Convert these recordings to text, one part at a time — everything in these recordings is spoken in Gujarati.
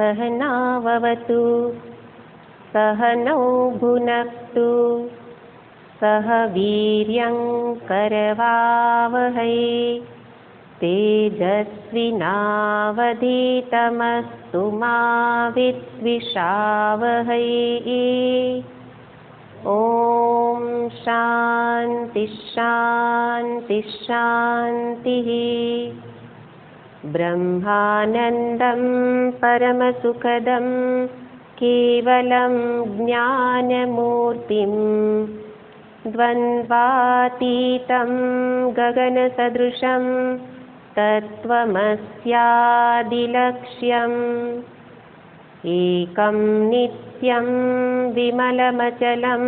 सहनाववतु सहनौ भुनक्तु सह वीर्यं करवावहै तेजस्विनावधीतमस्तु मा विद्विषावहै। ॐ शान्ति शान्ति शान्तिः। ब्रह्मानन्दं परमसुखदं केवलं ज्ञानमूर्तिं द्वन्द्वातीतं गगनसदृशं तत्त्वमस्यादिलक्ष्यम् एकं नित्यं विमलमचलं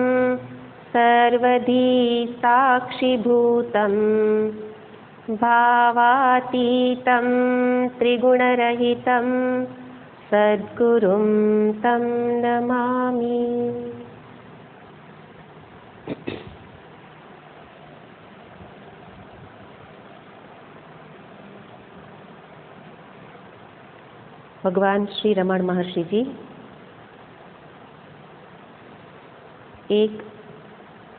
सर्वधी साक्षिभूतं भावातीतं त्रिगुणरहितं सद्गुरुं तं नमामि। भगवान श्री रमण महर्षि जी एक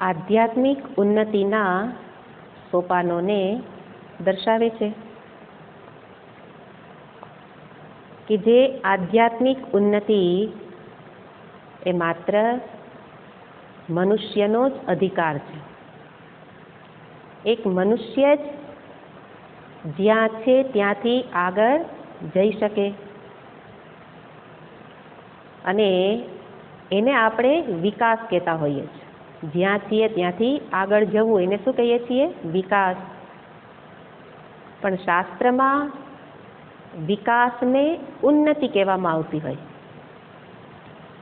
आध्यात्मिक उन्नतिना सोपानोने दर्शावे छे कि जे आध्यात्मिक उन्नति ए मात्र मनुष्यनो ज अधिकार छे। एक मनुष्य ज ज्यां छे त्यांथी आगळ जई शके अने एने आपणे विकास कहेता होईए छीए। ज्यां छीए त्यांथी आगळ जवुं एने शुं कहीए छीए? विकास। पण शास्त्रमां विकासने उन्नति कहेवामां आवती होय,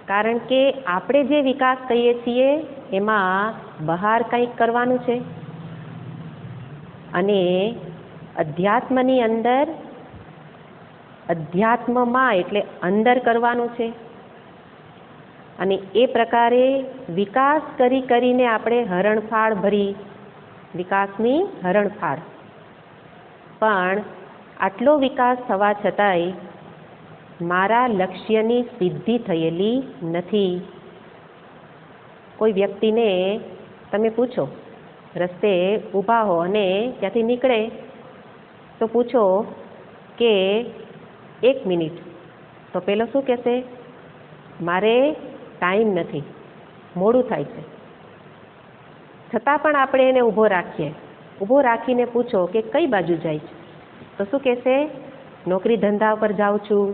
कारण के आपणे जे विकास कहीए छीए एमां बहार कंईक करवानुं छे अने अध्यात्मनी अंदर अध्यात्ममां एटले अंदर करवानुं छे अने ए प्रकारे विकास करी करीने आपणे हरणफाळ भरी विकासनी हरणफाळ। पण आटलो विकास थवा छतांय मारा लक्ष्यनी सिद्धि थयेली नथी। कोई व्यक्तिने तमे पूछो, रस्ते ऊभा हो अने त्यांथी निकळे तो पूछो के 1 मिनिट, तो पेलो शुं कहेशे? मारे टाइम नथी, मोडुं थाय छे। छतां पण आपणे एने ऊभो राखीए, ऊभो राखीने पूछो के कई बाजू जाय छे तो शुं कहेशे? नौकरी धंधा पर जाऊं छुं।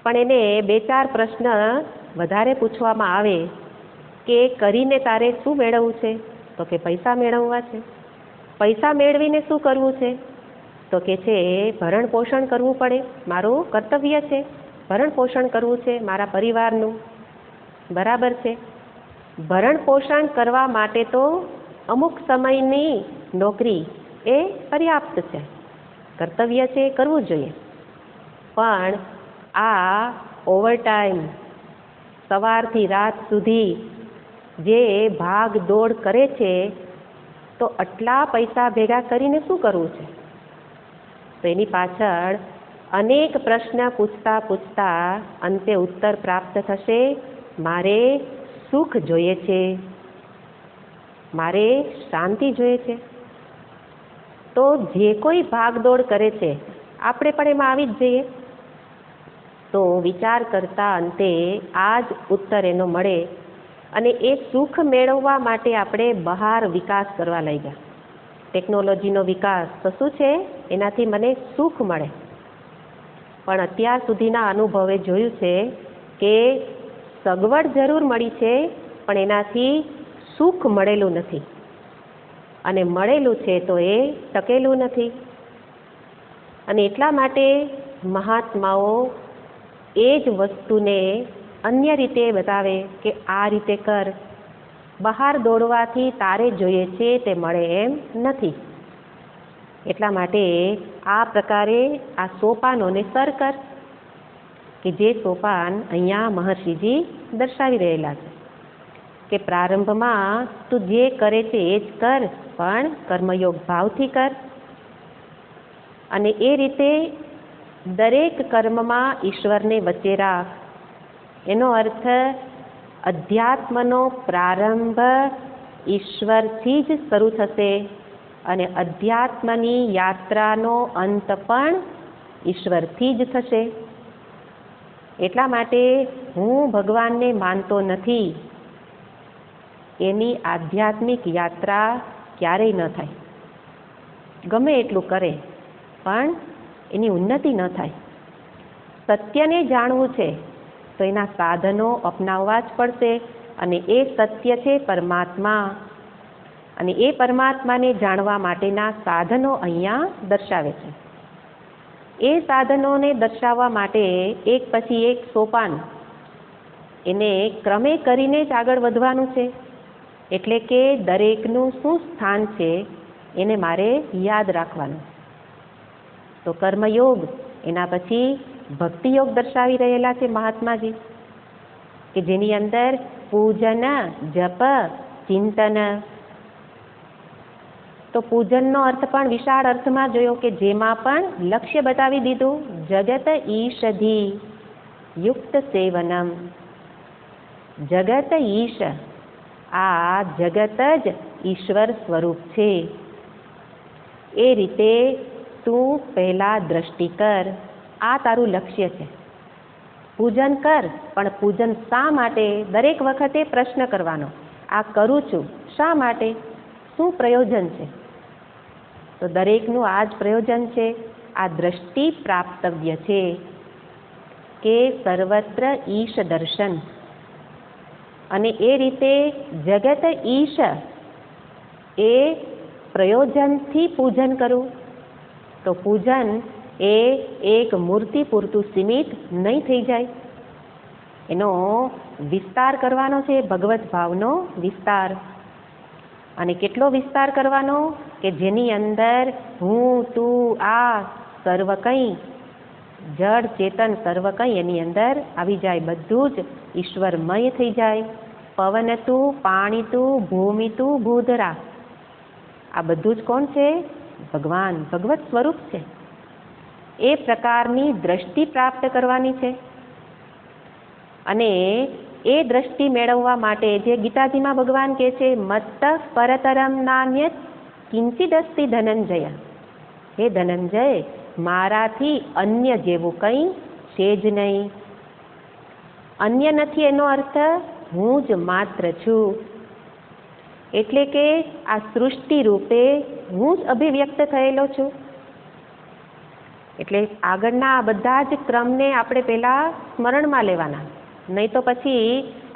पण एने 2-4 प्रश्न वधारे पूछवामां आवे के करीने तारे शुं मेळवવું छे? तो के पैसा मेळववा छे। पैसा मेळवीने शुं करवुं छे? तो के छे भरण पोषण करवुं पड़े, मारुं कर्तव्य छे, भरण पोषण करवुं छे मारा परिवारनुं। बराबर छे। भरण पोषण करवा माटे तो अमुक समयनी नौकरी ए पर्याप्त छे, कर्तव्य छे करवुं जोईए। पण आ ओवरटाइम सवारथी रात सुधी जे भाग दौड़ करे छे तो आटला पैसा भेगा करीने शुं करवुं छे? तो एनी पाछळ अनेक प्रश्न पूछता पूछता अंते उत्तर प्राप्त थशे, मारे सुख जोईए छे, मारे शांति जोईए छे। तो जे कोई भागदौड़ करे छे आपणे पण एमां आवी ज जईए। तो विचार करता अंते आज उत्तर एनो मळे अने ए सुख मेळववा माटे आपणे बहार विकास करवा लाग्या। टेक्नोलॉजीनो विकास तो शुं छे? एनाथी मने सुख मळे। पण अत्यार सुधीना अनुभवे जोयुं छे के सगवड जरूर मळी छे पण एनाथी सुख मळेलुं नथी अने मळेलुं छे तो ए टकेलुं नथी। अने એટલા માટે મહાત્માઓ એ જ વસ્તુને અન્ય રીતે બતાવે કે આ રીતે કર, બહાર દોડવાથી તારે જોઈએ છે તે મળે એમ નથી। એટલા માટે આ પ્રકારે આ સોપાનોને સર કર કે જે સોપાન અહીંયા મહર્ષિજી દર્શાવી રહેલા છે કે પ્રારંભમાં તું જે કરે છે એ જ કર, પણ કર્મયોગ ભાવથી કર। અને એ રીતે દરેક કર્મમાં ઈશ્વરને વચ્ચે રાખ. એનો અર્થ અધ્યાત્મનો પ્રારંભ ઈશ્વરથી જ શરૂ થશે અને અધ્યાત્મની યાત્રાનો અંત પણ ઈશ્વરથી જ થશે. એટલા માટે હું ભગવાનને માનતો નથી, એની આધ્યાત્મિક યાત્રા ક્યારેય ન થાય. ગમે એટલું કરે પણ એની ઉન્નતિ ન થાય. સત્યને જાણવું છે તો એના સાધનો અપનાવવા જ પડશે અને એ સત્ય છે પરમાત્મા. અને એ પરમાત્માને જાણવા માટેના સાધનો અહીંયા દર્શાવે છે. એ સાધનોને દર્શાવવા માટે એક પછી એક સોપાન એને ક્રમે કરીને જ આગળ વધવાનું છે. એટલે કે દરેકનું શું સ્થાન છે એને મારે યાદ રાખવાનું. તો કર્મયોગ, એના પછી ભક્તિયોગ દર્શાવી રહેલા છે મહાત્માજી, કે જેની અંદર પૂજન, જપ, ચિંતન. તો પૂજનનો અર્થ પણ વિશાળ અર્થમાં જોયો કે જેમાં પણ લક્ષ્ય બતાવી દીધું, જગત ઈશધિ યુક્ત સેવનમ. જગત ઈશ, આ જગત જ ઈશ્વર સ્વરૂપ છે. એ રીતે તું પહેલા દ્રષ્ટિ કર, આ તારું લક્ષ્ય છે. પૂજન કર, પણ પૂજન શા માટે? દરેક વખતે પ્રશ્ન કરવાનો, આ કરું છું શા માટે, શું પ્રયોજન છે? તો દરેકનું આ જ પ્રયોજન છે. આ દ્રષ્ટિ પ્રાપ્તવ્ય છે કે સર્વત્ર ઈશ દર્શન. અને એ રીતે જગત ઈશ એ પ્રયોજનથી પૂજન કરવું. તો પૂજન એ એક મૂર્તિ પૂરતું સીમિત નહીં થઈ જાય, એનો વિસ્તાર કરવાનો છે, ભગવત ભાવનો વિસ્તાર. અને કેટલો વિસ્તાર કરવાનો? કે જેની અંદર હું, તું, આ સર્વ કંઈ, જળ ચેતન સર્વ કંઈ એની અંદર આવી જાય, બધું જ ઈશ્વરમય થઈ જાય. પવન તું, પાણી તું, ભૂમિ તું, ભૂધરા, આ બધું જ કોણ છે? ભગવાન, ભગવત સ્વરૂપ છે. એ પ્રકારની દ્રષ્ટિ પ્રાપ્ત કરવાની છે. અને એ દ્રષ્ટિ મેળવવા માટે જે ગીતાજીમાં ભગવાન કહે છે, મત્ત પરતરમ નાન્યત કિંચિદસ્તિ ધનંજય. હે ધનંજય, મારાથી અન્ય જેવું કંઈ છે જ નહીં. અન્ય નથી એનો અર્થ હું જ માત્ર છું. એટલે કે આ સૃષ્ટિ રૂપે હું જ અભિવ્યક્ત થયેલો છું. એટલે આગળના બધા જ ક્રમને આપણે પહેલાં સ્મરણમાં લેવાના, નહીં તો પછી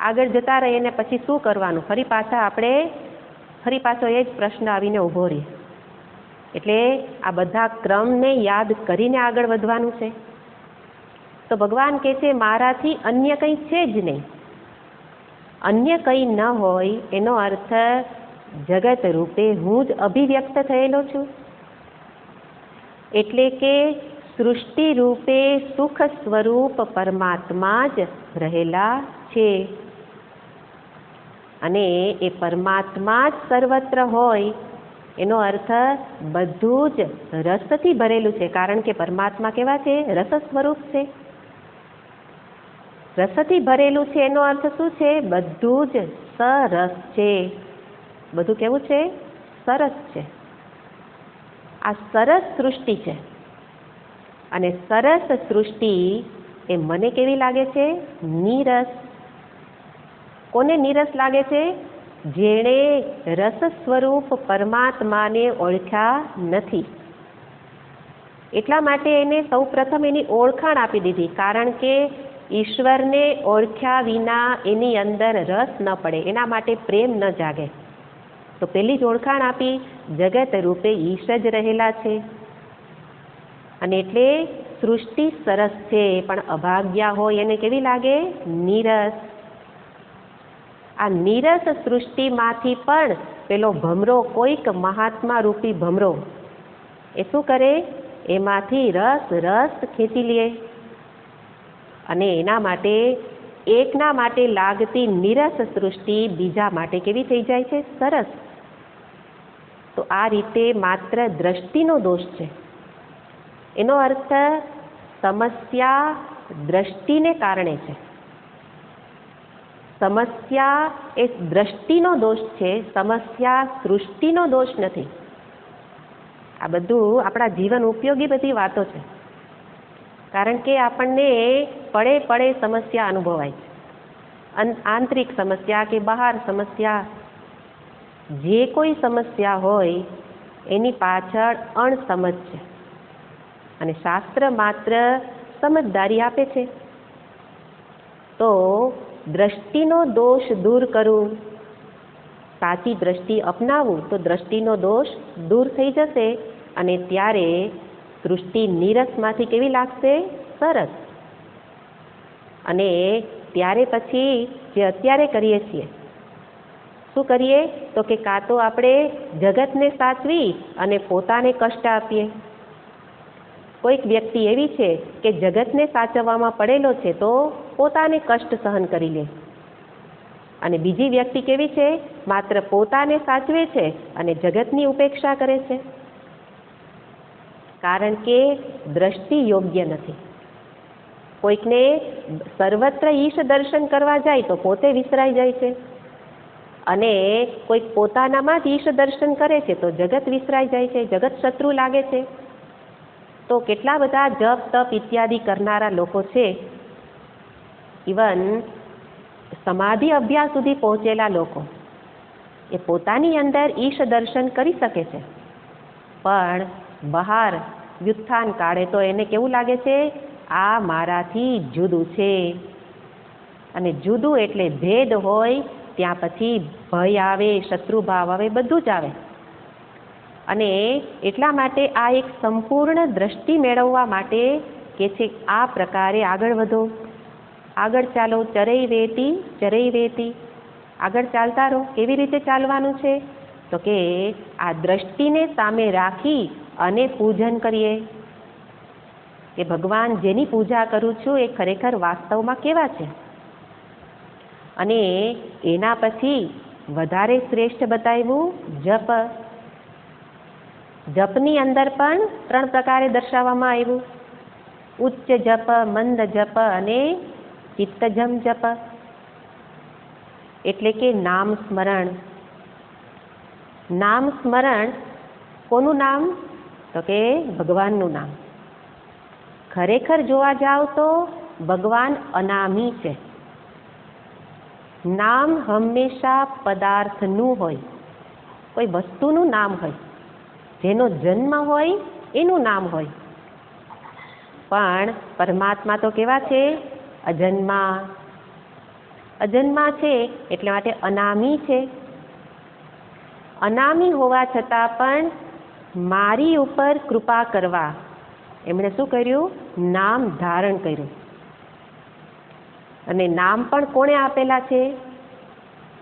આગળ જતા રહીએ ને પછી શું કરવાનું? ફરી પાછો એ જ પ્રશ્ન આવીને ઊભો રહે. એટલે આ બધા ક્રમને યાદ કરીને આગળ વધવાનું છે. તો ભગવાન કહે છે મારાથી અન્ય કંઈ છે જ નહીં. અન્ય કંઈ ન હોય એનો અર્થ જગત રૂપે હું જ અભિવ્યક્ત થયેલો છું. એટલે કે સૃષ્ટિ રૂપે સુખ સ્વરૂપ પરમાત્મા જ રહેલા છે. અને એ પરમાત્મા જ સર્વત્ર હોય એનો અર્થ બધું જ રસથી ભરેલું છે. કારણ કે પરમાત્મા કેવા છે? રસ સ્વરૂપ છે. રસથી ભરેલું છે એનો અર્થ શું છે? બધું જ સરસ છે. બધું કેવું છે? સરસ છે. આ સરસ સૃષ્ટિ છે. અને સરસ સૃષ્ટિ એ મને કેવી લાગે છે? નીરસ. કોને નીરસ લાગે છે? જેણે રસ સ્વરૂપ પરમાત્માને ઓળખ્યા નથી. એટલા માટે એને સૌ પ્રથમ એની ઓળખાણ આપી દીધી. કારણ કે ઈશ્વરને ઓળખ્યા વિના એની અંદર રસ ન પડે, એના માટે પ્રેમ ન જાગે. તો પહેલી જ ઓળખાણ આપી, જગત રૂપે ઈશ જ રહેલા છે. અને એટલે સૃષ્ટિ સરસ છે, પણ અભાગ્યા હોય એને કેવી લાગે? નીરસ. આ નીરસ સૃષ્ટિમાંથી પણ પેલો ભમરો, કોઈક મહાત્મા રૂપી ભમરો, એ શું કરે? એમાંથી રસ ખેંચી લે. અને એના માટે એકના માટે લાગતી નીરસ સૃષ્ટિ બીજા માટે કેવી થઈ જાય છે? સરસ. તો આ રીતે માત્ર દ્રષ્ટિનો દોષ છે. એનો અર્થ સમસ્યા દ્રષ્ટિને કારણે છે. સમસ્યા એ દ્રષ્ટિનો દોષ છે, સમસ્યા સૃષ્ટિનો દોષ નથી. આ બધું આપણા જીવન ઉપયોગી બધી વાતો છે. કારણ કે આપણને પડે પડે સમસ્યા અનુભવાય છે. આંતરિક સમસ્યા કે બહાર સમસ્યા, જે કોઈ સમસ્યા હોય એની પાછળ અણસમજ છે અને શાસ્ત્ર માત્ર સમજદારી આપે છે. તો દ્રષ્ટિનો દોષ દૂર કરવું, સાચી દ્રષ્ટિ અપનાવવું તો દ્રષ્ટિનો દોષ દૂર થઈ જશે અને ત્યારે સૃષ્ટિ નીરસમાંથી કેવી લાગશે? સરસ. અને ત્યારે પછી જે અત્યારે કરીએ છીએ, શું કરીએ? તો કે કાં તો આપણે જગતને સાચવી અને પોતાને કષ્ટ આપીએ. કોઈક વ્યક્તિ એવી છે કે જગતને સાચવવામાં પડેલો છે તો પોતાને કષ્ટ સહન કરી લે, અને બીજી વ્યક્તિ કેવી છે? માત્ર પોતાને સાચવે છે અને જગતની ઉપેક્ષા કરે છે. કારણ કે દ્રષ્ટિ યોગ્ય નથી. કોઈકને સર્વત્ર ઈશ દર્શન કરવા જાય તો પોતે વિસરાઈ જાય છે, અને કોઈક પોતાનામાં જ ઈશ દર્શન કરે છે તો જગત વિસરાઈ જાય છે, જગત શત્રુ લાગે છે. તો કેટલા બધા જપ તપ ઇત્યાદિ કરનારા લોકો છે, ઇવન સમાધિ અભ્યાસ સુધી પહોંચેલા લોકો, એ પોતાની અંદર ઈશ દર્શન કરી શકે છે, પણ બહાર વ્યુત્થાન કાળે તો એને કેવું લાગે છે? આ મારાથી જુદું છે. અને જુદું એટલે ભેદ હોય ત્યાં પછી ભય આવે, શત્રુભાવ આવે, બધું જ આવે. અને એટલા માટે આ એક સંપૂર્ણ દ્રષ્ટિ મેળવવા માટે કે છે આ પ્રકારે આગળ વધો, આગળ ચાલો. ચરૈ વેતી, આગળ ચાલતા રહો. કેવી રીતે ચાલવાનું છે? તો કે આ દ્રષ્ટિને સામે રાખી અને પૂજન કરીએ કે ભગવાન જેની પૂજા કરું છું એ ખરેખર વાસ્તવમાં કેવા છે. અને એના પછી વધારે શ્રેષ્ઠ બતાવ્યું જપ. જપની અંદર પણ 3 પ્રકારે દર્શાવવામાં આવ્યું: ઉચ્ચ જપ, મંદ જપ અને ચિત્તજમ જપ. એટલે કે નામ સ્મરણ. નામ સ્મરણ કોનું નામ? તો કે ભગવાનનું નામ. ખરેખર જોવા જાવ તો ભગવાન અનામી છે. નામ હંમેશા પદાર્થનું હોય, કોઈ વસ્તુનું નામ હોય, જેનો જન્મ હોય એનું નામ હોય. પણ પરમાત્મા તો કેવા છે? અજન્મા. અજન્મા છે એટલે માટે અનામી છે. અનામી હોવા છતાં પણ મારી ઉપર કૃપા કરવા એમણે શું કર્યું? નામ ધારણ કર્યું. અને નામ પણ કોણે આપેલા છે?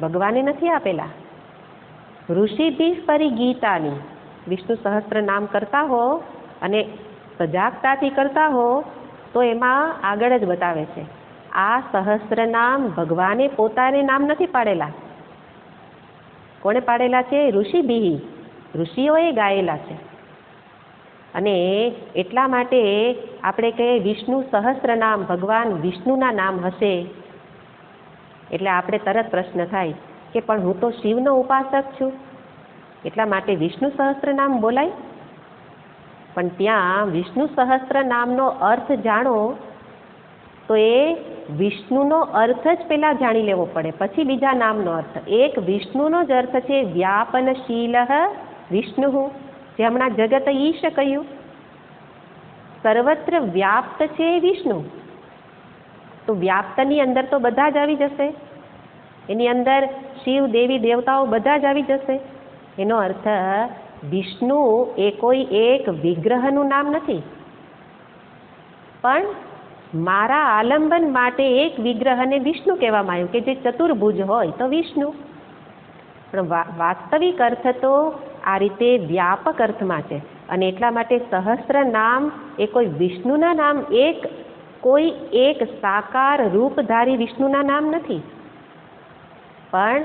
ભગવાને નથી આપેલા. ઋષિભી પરિગીતાની. વિષ્ણુ સહસ્ત્ર નામ કરતા હો અને સજાગતાથી કરતા હો તો એમાં આગળ જ બતાવે છે, આ સહસ્ત્ર નામ ભગવાને પોતાને નામ નથી પાડેલા. કોણે પાડેલા છે? ઋષિભી. ઋષિઓએ ગાયેલા છે. અને એટલા માટે આપણે કહીએ વિષ્ણુ સહસ્ત્ર નામ, ભગવાન વિષ્ણુના નામ હશે એટલે આપણે તરત પ્રશ્ન થાય કે પણ હું તો શિવનો ઉપાસક છું, એટલા માટે વિષ્ણુ સહસ્ત્ર નામ બોલાય? પણ ત્યાં વિષ્ણુ સહસ્ત્ર નામનો અર્થ જાણો તો એ વિષ્ણુનો અર્થ જ પહેલાં જાણી લેવો પડે, પછી બીજા નામનો અર્થ. એક વિષ્ણુનો જ અર્થ છે વ્યાપનશીલ વિષ્ણુ, જે હમણાં જગત ઈશ કહ્યું. સર્વત્ર વ્યાપ્ત છે વિષ્ણુ. તો વ્યાપ્તની અંદર તો બધા જ આવી જશે, એની અંદર શિવ, દેવી, દેવતાઓ બધા જ આવી જશે. એનો અર્થ વિષ્ણુ એ કોઈ એક વિગ્રહનું નામ નથી, પણ મારા આલંબન માટે એક વિગ્રહને વિષ્ણુ કહેવામાં આવ્યું કે જે ચતુર્ભુજ હોય તો વિષ્ણુ. પણ વાસ્તવિક અર્થ તો આ રીતે વ્યાપક અર્થમાં છે. અને એટલા માટે સહસ્ત્ર નામ એ કોઈ વિષ્ણુના નામ, કોઈ એક સાકાર રૂપધારી વિષ્ણુના નામ નથી, પણ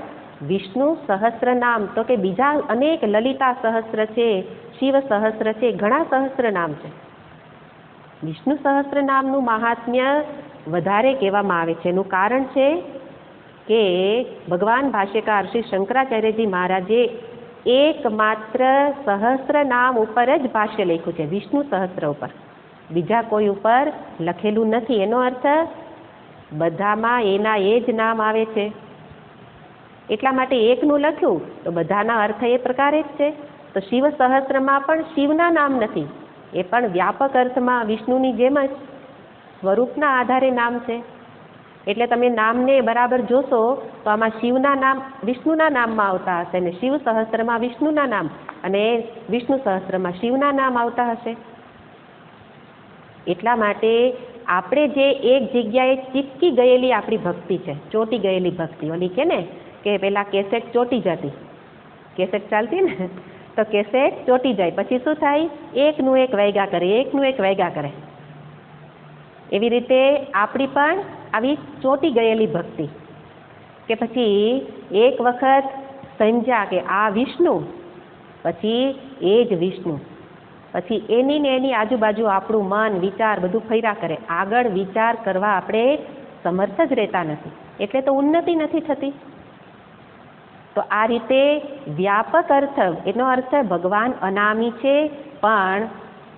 વિષ્ણુ સહસ્ત્ર નામ. તો કે બીજા અનેક લલિતા સહસ્ત્ર છે, શિવ સહસ્ત્ર છે, ઘણા સહસ્ત્ર નામ છે. વિષ્ણુ સહસ્ત્ર નામનું મહાત્મ્ય વધારે કહેવામાં આવે છે. એનું કારણ છે કે ભગવાન ભાષ્યકાર શ્રી શંકરાચાર્યજી મહારાજે એકમાત્ર સહસ્ત્ર નામ ઉપર જ ભાષ્ય લખ્યું છે, વિષ્ણુ સહસ્ત્ર ઉપર, બીજા કોઈ ઉપર લખેલું નથી. એનો અર્થ બધામાં એના એ જ નામ આવે છે. એટલા માટે એકનું લખ્યું તો બધાના અર્થ એ પ્રકારે જ છે. તો શિવ સહસ્ત્રમાં પણ શિવના નામ નથી, એ પણ વ્યાપક અર્થમાં વિષ્ણુની જેમ જ સ્વરૂપના આધારે નામ છે. એટલે તમે નામને બરાબર જોશો તો આમાં શિવના નામ વિષ્ણુના નામમાં આવતા હશે, અને શિવ સહસ્ત્રમાં વિષ્ણુના નામ અને વિષ્ણુ સહસ્ત્રમાં શિવના નામ આવતા હશે. એટલા માટે આપણે જે એક જગ્યાએ ચીપકી ગયેલી આપણી ભક્તિ છે, ચોટી ગયેલી ભક્તિ, ઓલી કે ને કે પેલા કેસેટ ચોટી જતી, કેસેટ ચાલતી ને તો કેસેટ ચોટી જાય, પછી શું થાય, એકનું એક વાગ્યા કરે, એકનું એક વાગ્યા કરે. એવી રીતે આપણી પણ આવી ચોટી ગયેલી ભક્તિ કે પછી એક વખત સમજ્યા કે આ વિષ્ણુ, પછી એ જ વિષ્ણુ, પછી એની ને એની આજુબાજુ આપણું મન વિચાર બધું ફર્યા કરે, આગળ વિચાર કરવા આપણે સમર્થ જ રહેતા નથી, એટલે તો ઉન્નતિ નથી થતી. તો આ રીતે વ્યાપક અર્થ, એનો અર્થ ભગવાન અનામી છે, પણ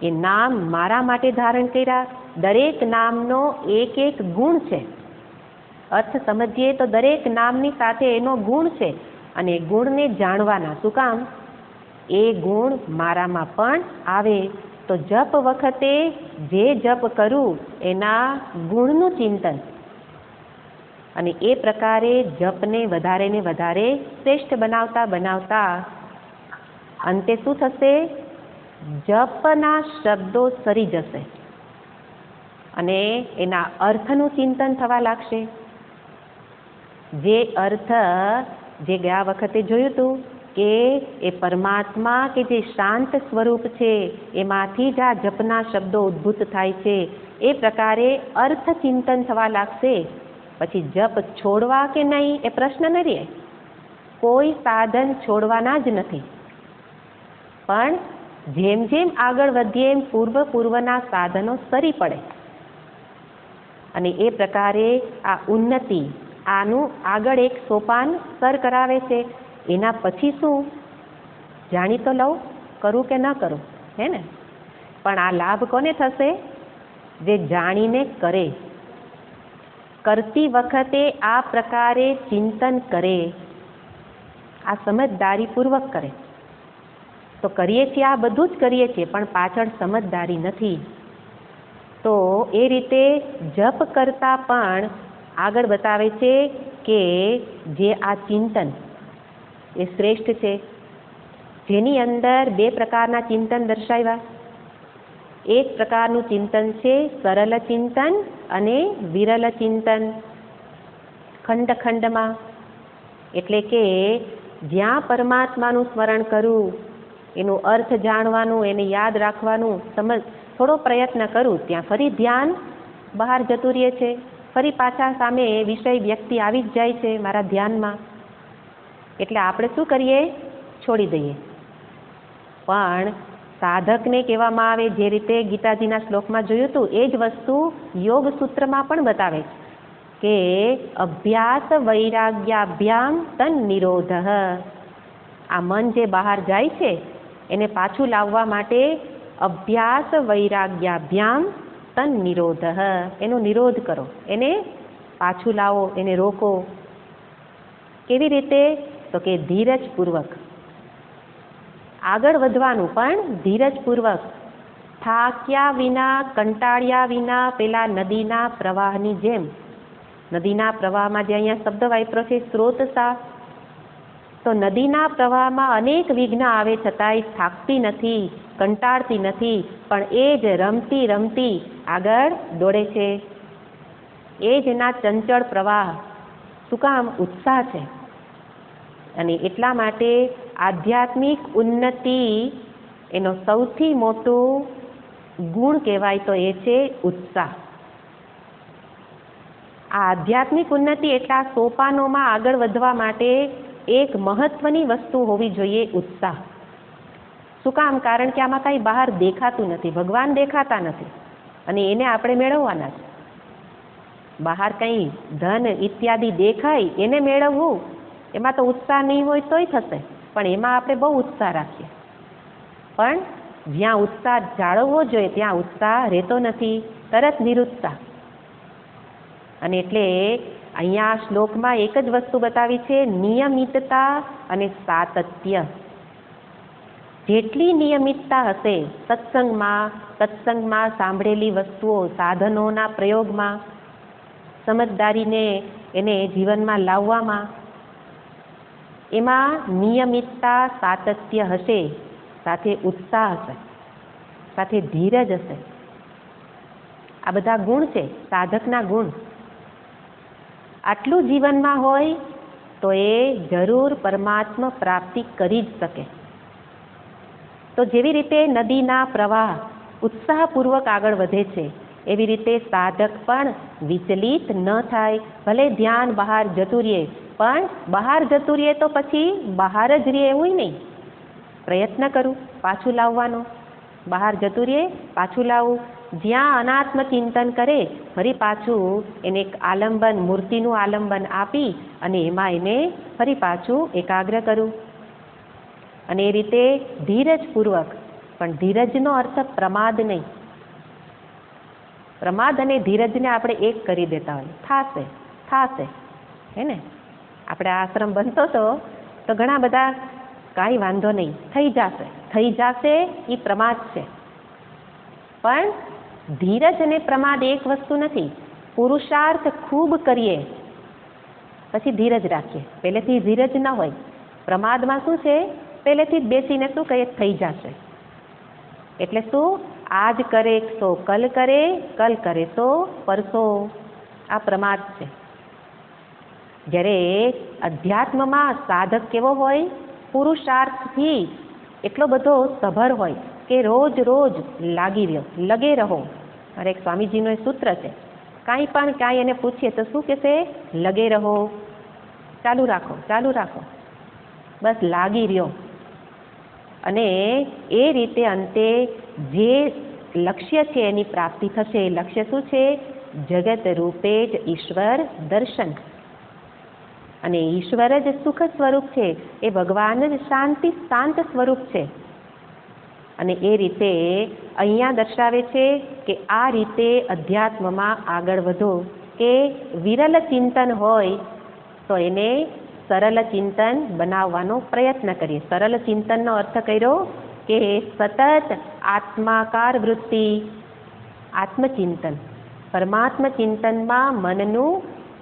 એ નામ મારા માટે ધારણ કર્યા. દરેક નામનો એક એક ગુણ છે. અર્થ સમજીએ તો દરેક નામની સાથે એનો ગુણ છે, અને ગુણને જાણવાના. શું કામ? એ ગુણ મારામાં પણ આવે. તો જપ વખતે જે જપ કરું એના ગુણનું ચિંતન, અને એ પ્રકારે જપને વધારે ને વધારે શ્રેષ્ઠ બનાવતા બનાવતા અંતે શું થશે? જપના શબ્દો સરી જશે અને એના અર્થનું ચિંતન થવા લાગશે. જે અર્થ જે ગયા વખતે જોયું હતું કે એ પરમાત્મા કે જે શાંત સ્વરૂપ છે એમાંથી જ આ જપના શબ્દો ઉદ્ભુત થાય છે, એ પ્રકારે અર્થ ચિંતન થવા લાગશે. પછી જપ છોડવા કે નહીં એ પ્રશ્ન ન રહે. કોઈ સાધન છોડવાના જ નથી, પણ જેમ જેમ આગળ વધીએ એમ પૂર્વના સાધનો સરી પડે, અને એ પ્રકારે આ ઉન્નતિ, આનું આગળ એક સોપાન સર કરાવે છે. એના પછી શું જાણી તો લઉં, કરું કે ન કરું, હે ને? પણ આ લાભ કોને થશે? જે જાણીને કરે, કરતી વખતે આ પ્રકારે ચિંતન કરે, આ સમજદારીપૂર્વક કરે. તો કરીએ છીએ, આ બધું જ કરીએ છીએ, પણ પાછળ સમજદારી નથી. તો એ રીતે જપ કરતા પણ આગળ બતાવે છે કે જે આ ચિંતન એ શ્રેષ્ઠ છે, જેની અંદર બે પ્રકારના ચિંતન દર્શાવ્યા. એક પ્રકારનું ચિંતન છે સરળ ચિંતન અને વિરલ ચિંતન, ખંડ ખંડમાં. એટલે કે જ્યાં પરમાત્માનું સ્મરણ કરવું, એનો અર્થ જાણવાનું, એને યાદ રાખવાનું, થોડો પ્રયત્ન કરું, ત્યાં ફરી ધ્યાન બહાર જતું રહે છે, ફરી પાછા સામે વિષય વ્યક્તિ આવી જ જાય છે મારા ધ્યાનમાં. એટલે આપણે શું કરીએ? છોડી દઈએ. પણ સાધકને કહેવામાં આવે, જે રીતે ગીતાજીના શ્લોકમાં જોયું હતું એ જ વસ્તુ યોગ સૂત્રમાં પણ બતાવે છે કે અભ્યાસ વૈરાગ્યાભ્યામ તન નિરોધ. આ મન જે બહાર જાય છે એને પાછું લાવવા માટે અભ્યાસ વૈરાગ્યાભ્યામ તન નિરોધ, એનો નિરોધ કરો, એને પાછું લાવો, એને રોકો. કેવી રીતે? તો કે ધીરજપૂર્વક આગળ વધવાનું, પણ ધીરજપૂર્વક, થાક્યા વિના, કંટાળ્યા વિના, પેલા નદીના પ્રવાહની જેમ. નદીના પ્રવાહમાં જે અહીંયા શબ્દ વાપર્યો છે સ્રોતસા, તો નદીના પ્રવાહમાં અનેક વિઘ્ન આવે છતાંય થાકતી નથી, કંટાળતી નથી, પણ એ જ રમતી રમતી આગળ દોડે છે. એ જ એના ચંચળ પ્રવાહ. શું કામ? ઉત્સાહ છે. અને એટલા માટે આધ્યાત્મિક ઉન્નતિ એનો સૌથી મોટો ગુણ કહેવાય તો એ છે ઉત્સાહ. આ આધ્યાત્મિક ઉન્નતિ એટલા સોપાનોમાં આગળ વધવા માટે એક મહત્વની વસ્તુ હોવી જોઈએ, ઉત્સાહ. શું કામ? કારણ કે આમાં કાંઈ બહાર દેખાતું નથી, ભગવાન દેખાતા નથી, અને એને આપણે મેળવવાના છે. બહાર કંઈ ધન ઇત્યાદિ દેખાય એને મેળવવું, એમાં તો ઉત્સાહ નહીં હોય તોય થશે, પણ એમાં આપણે બહુ ઉત્સાહ રાખીએ. પણ જ્યાં ઉત્સાહ જાળવવો જોઈએ ત્યાં ઉત્સાહ રહેતો નથી, તરત નિરુત્સાહ. અને એટલે અહીંયા શ્લોકમાં એક જ વસ્તુ બતાવી છે, નિયમિતતા અને સાતત્ય. જેટલી નિયમિતતા હશે સત્સંગમાં સાંભળેલી વસ્તુઓ, સાધનોના પ્રયોગમાં, સમજદારીને એને જીવનમાં લાવવામાં, એમાં નિયમિતતા સાતત્ય હશે, સાથે ઉત્સાહ હશે, સાથે ધીરજ હશે. આ બધા ગુણ છે, સાધકના ગુણ. આટલું જીવનમાં હોય તો એ જરૂર પરમાત્મા પ્રાપ્તિ કરી જ શકે. તો જેવી રીતે નદીના પ્રવાહ ઉત્સાહપૂર્વક આગળ વધે છે, એવી રીતે સાધક પણ વિચલિત ન થાય. ભલે ધ્યાન બહાર જતું રહે, પણ બહાર જતું રહે તો પછી બહાર જ રહે એવું નહીં. પ્રયત્ન કરું પાછું લાવવાનો, બહાર જતું રહે પાછું લાવવું. જ્યાં અનાત્મ ચિંતન કરે ફરી પાછું એને એક આલંબન, મૂર્તિનું આલંબન આપી અને એમાં એને ફરી પાછું એકાગ્ર કરું. અને એ રીતે ધીરજપૂર્વક, પણ ધીરજનો અર્થ પ્રમાદ નહીં. પ્રમાદ અને ધીરજને આપણે એક કરી દેતા હોય, થાશે હે ને. આપણે આશ્રમ બનતો હતો તો ઘણા બધા કાંઈ વાંધો નહીં, થઈ જશે એ પ્રમાદ છે. પણ ધીરજ અને પ્રમાદ એક વસ્તુ નથી. પુરુષાર્થ ખૂબ કરીએ પછી ધીરજ રાખીએ, પહેલેથી ધીરજ ન હોય. પ્રમાદમાં શું છે, પહેલેથી જ બેસીને શું કહીએ, થઈ જશે. એટલે શું, આજ કરે સો કલ કરે સો પરસો. આ પ્રમાદ છે. જ્યારે અધ્યાત્મમાં સાધક કેવો હોય, પુરુષાર્થથી એટલો બધો સભર હોય કે રોજ લગે રહો. અરે એક સ્વામીજીનું સૂત્ર છે, કાંઈ એને પૂછીએ તો શું કહેશે, લગે રહો, ચાલુ રાખો, બસ લાગી રહ્યો. અને એ રીતે અંતે જે લક્ષ્ય છે એની પ્રાપ્તિ થશે. લક્ષ્ય શું છે, જગત રૂપે જ ઈશ્વર દર્શન. અને ઈશ્વર જ સુખ સ્વરૂપ છે, એ ભગવાન જ શાંત સ્વરૂપ છે. અને એ રીતે અહીંયા દર્શાવે છે કે આ રીતે અધ્યાત્મમાં આગળ વધો. કે વિરલ ચિંતન હોય તો એને સરળ ચિંતન બનાવવાનો પ્રયત્ન કરીએ. સરળ ચિંતનનો અર્થ કર્યો કે સતત આત્માકાર વૃત્તિ, આત્મચિંતન, પરમાત્મ ચિંતનમાં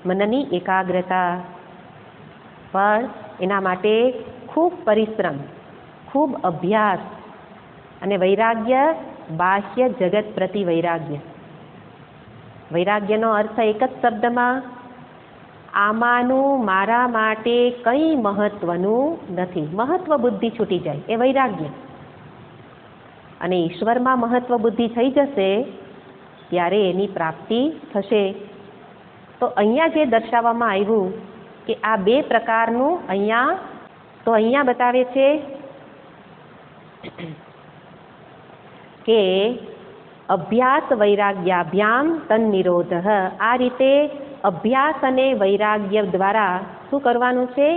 મનની એકાગ્રતા. પણ એના માટે ખૂબ પરિશ્રમ, ખૂબ અભ્યાસ અને વૈરાગ્ય, બાહ્ય જગત પ્રતિ વૈરાગ્ય. વૈરાગ્યનો અર્થ એક જ શબ્દમાં, આમાંનું મારા માટે કંઈ મહત્વનું નથી. મહત્વ બુદ્ધિ છૂટી જાય એ વૈરાગ્ય. અને ઈશ્વરમાં મહત્વ બુદ્ધિ થઈ જશે ત્યારે એની પ્રાપ્તિ થશે. તો અહીંયા જે દર્શાવવામાં આવ્યું કે આ બે પ્રકારનું અહીંયા બતાવે છે કે અભ્યાસ વૈરાગ્યાભ્યામ તન્નિરોધ. આ રીતે અભ્યાસ અને વૈરાગ્ય દ્વારા શું કરવાનું છે,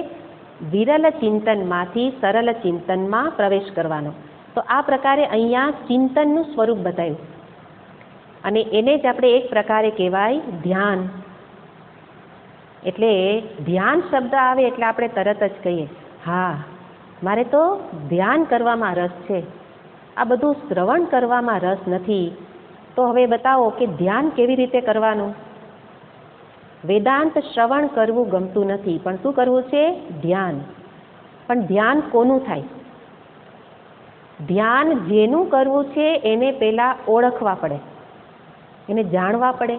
વિરલ ચિંતનમાંથી સરળ ચિંતનમાં પ્રવેશ કરવાનો. તો આ પ્રકારે અહીંયા ચિંતનનું સ્વરૂપ બતાવ્યું. અને એને જ આપણે એક પ્રકારે કહેવાય ધ્યાન. એટલે ધ્યાન શબ્દ આવે એટલે આપણે તરત જ કહીએ, હા મારે તો ધ્યાન કરવામાં રસ છે, આ બધું શ્રવણ કરવામાં રસ નથી. તો હવે બતાવો કે ધ્યાન કેવી રીતે કરવાનું. વેદાંત શ્રવણ કરવું ગમતું નથી, પણ શું કરવું છે, ધ્યાન. પણ ધ્યાન કોનું થાય? ધ્યાન જેનું કરવું છે એને પહેલાં ઓળખવા પડે, એને જાણવા પડે.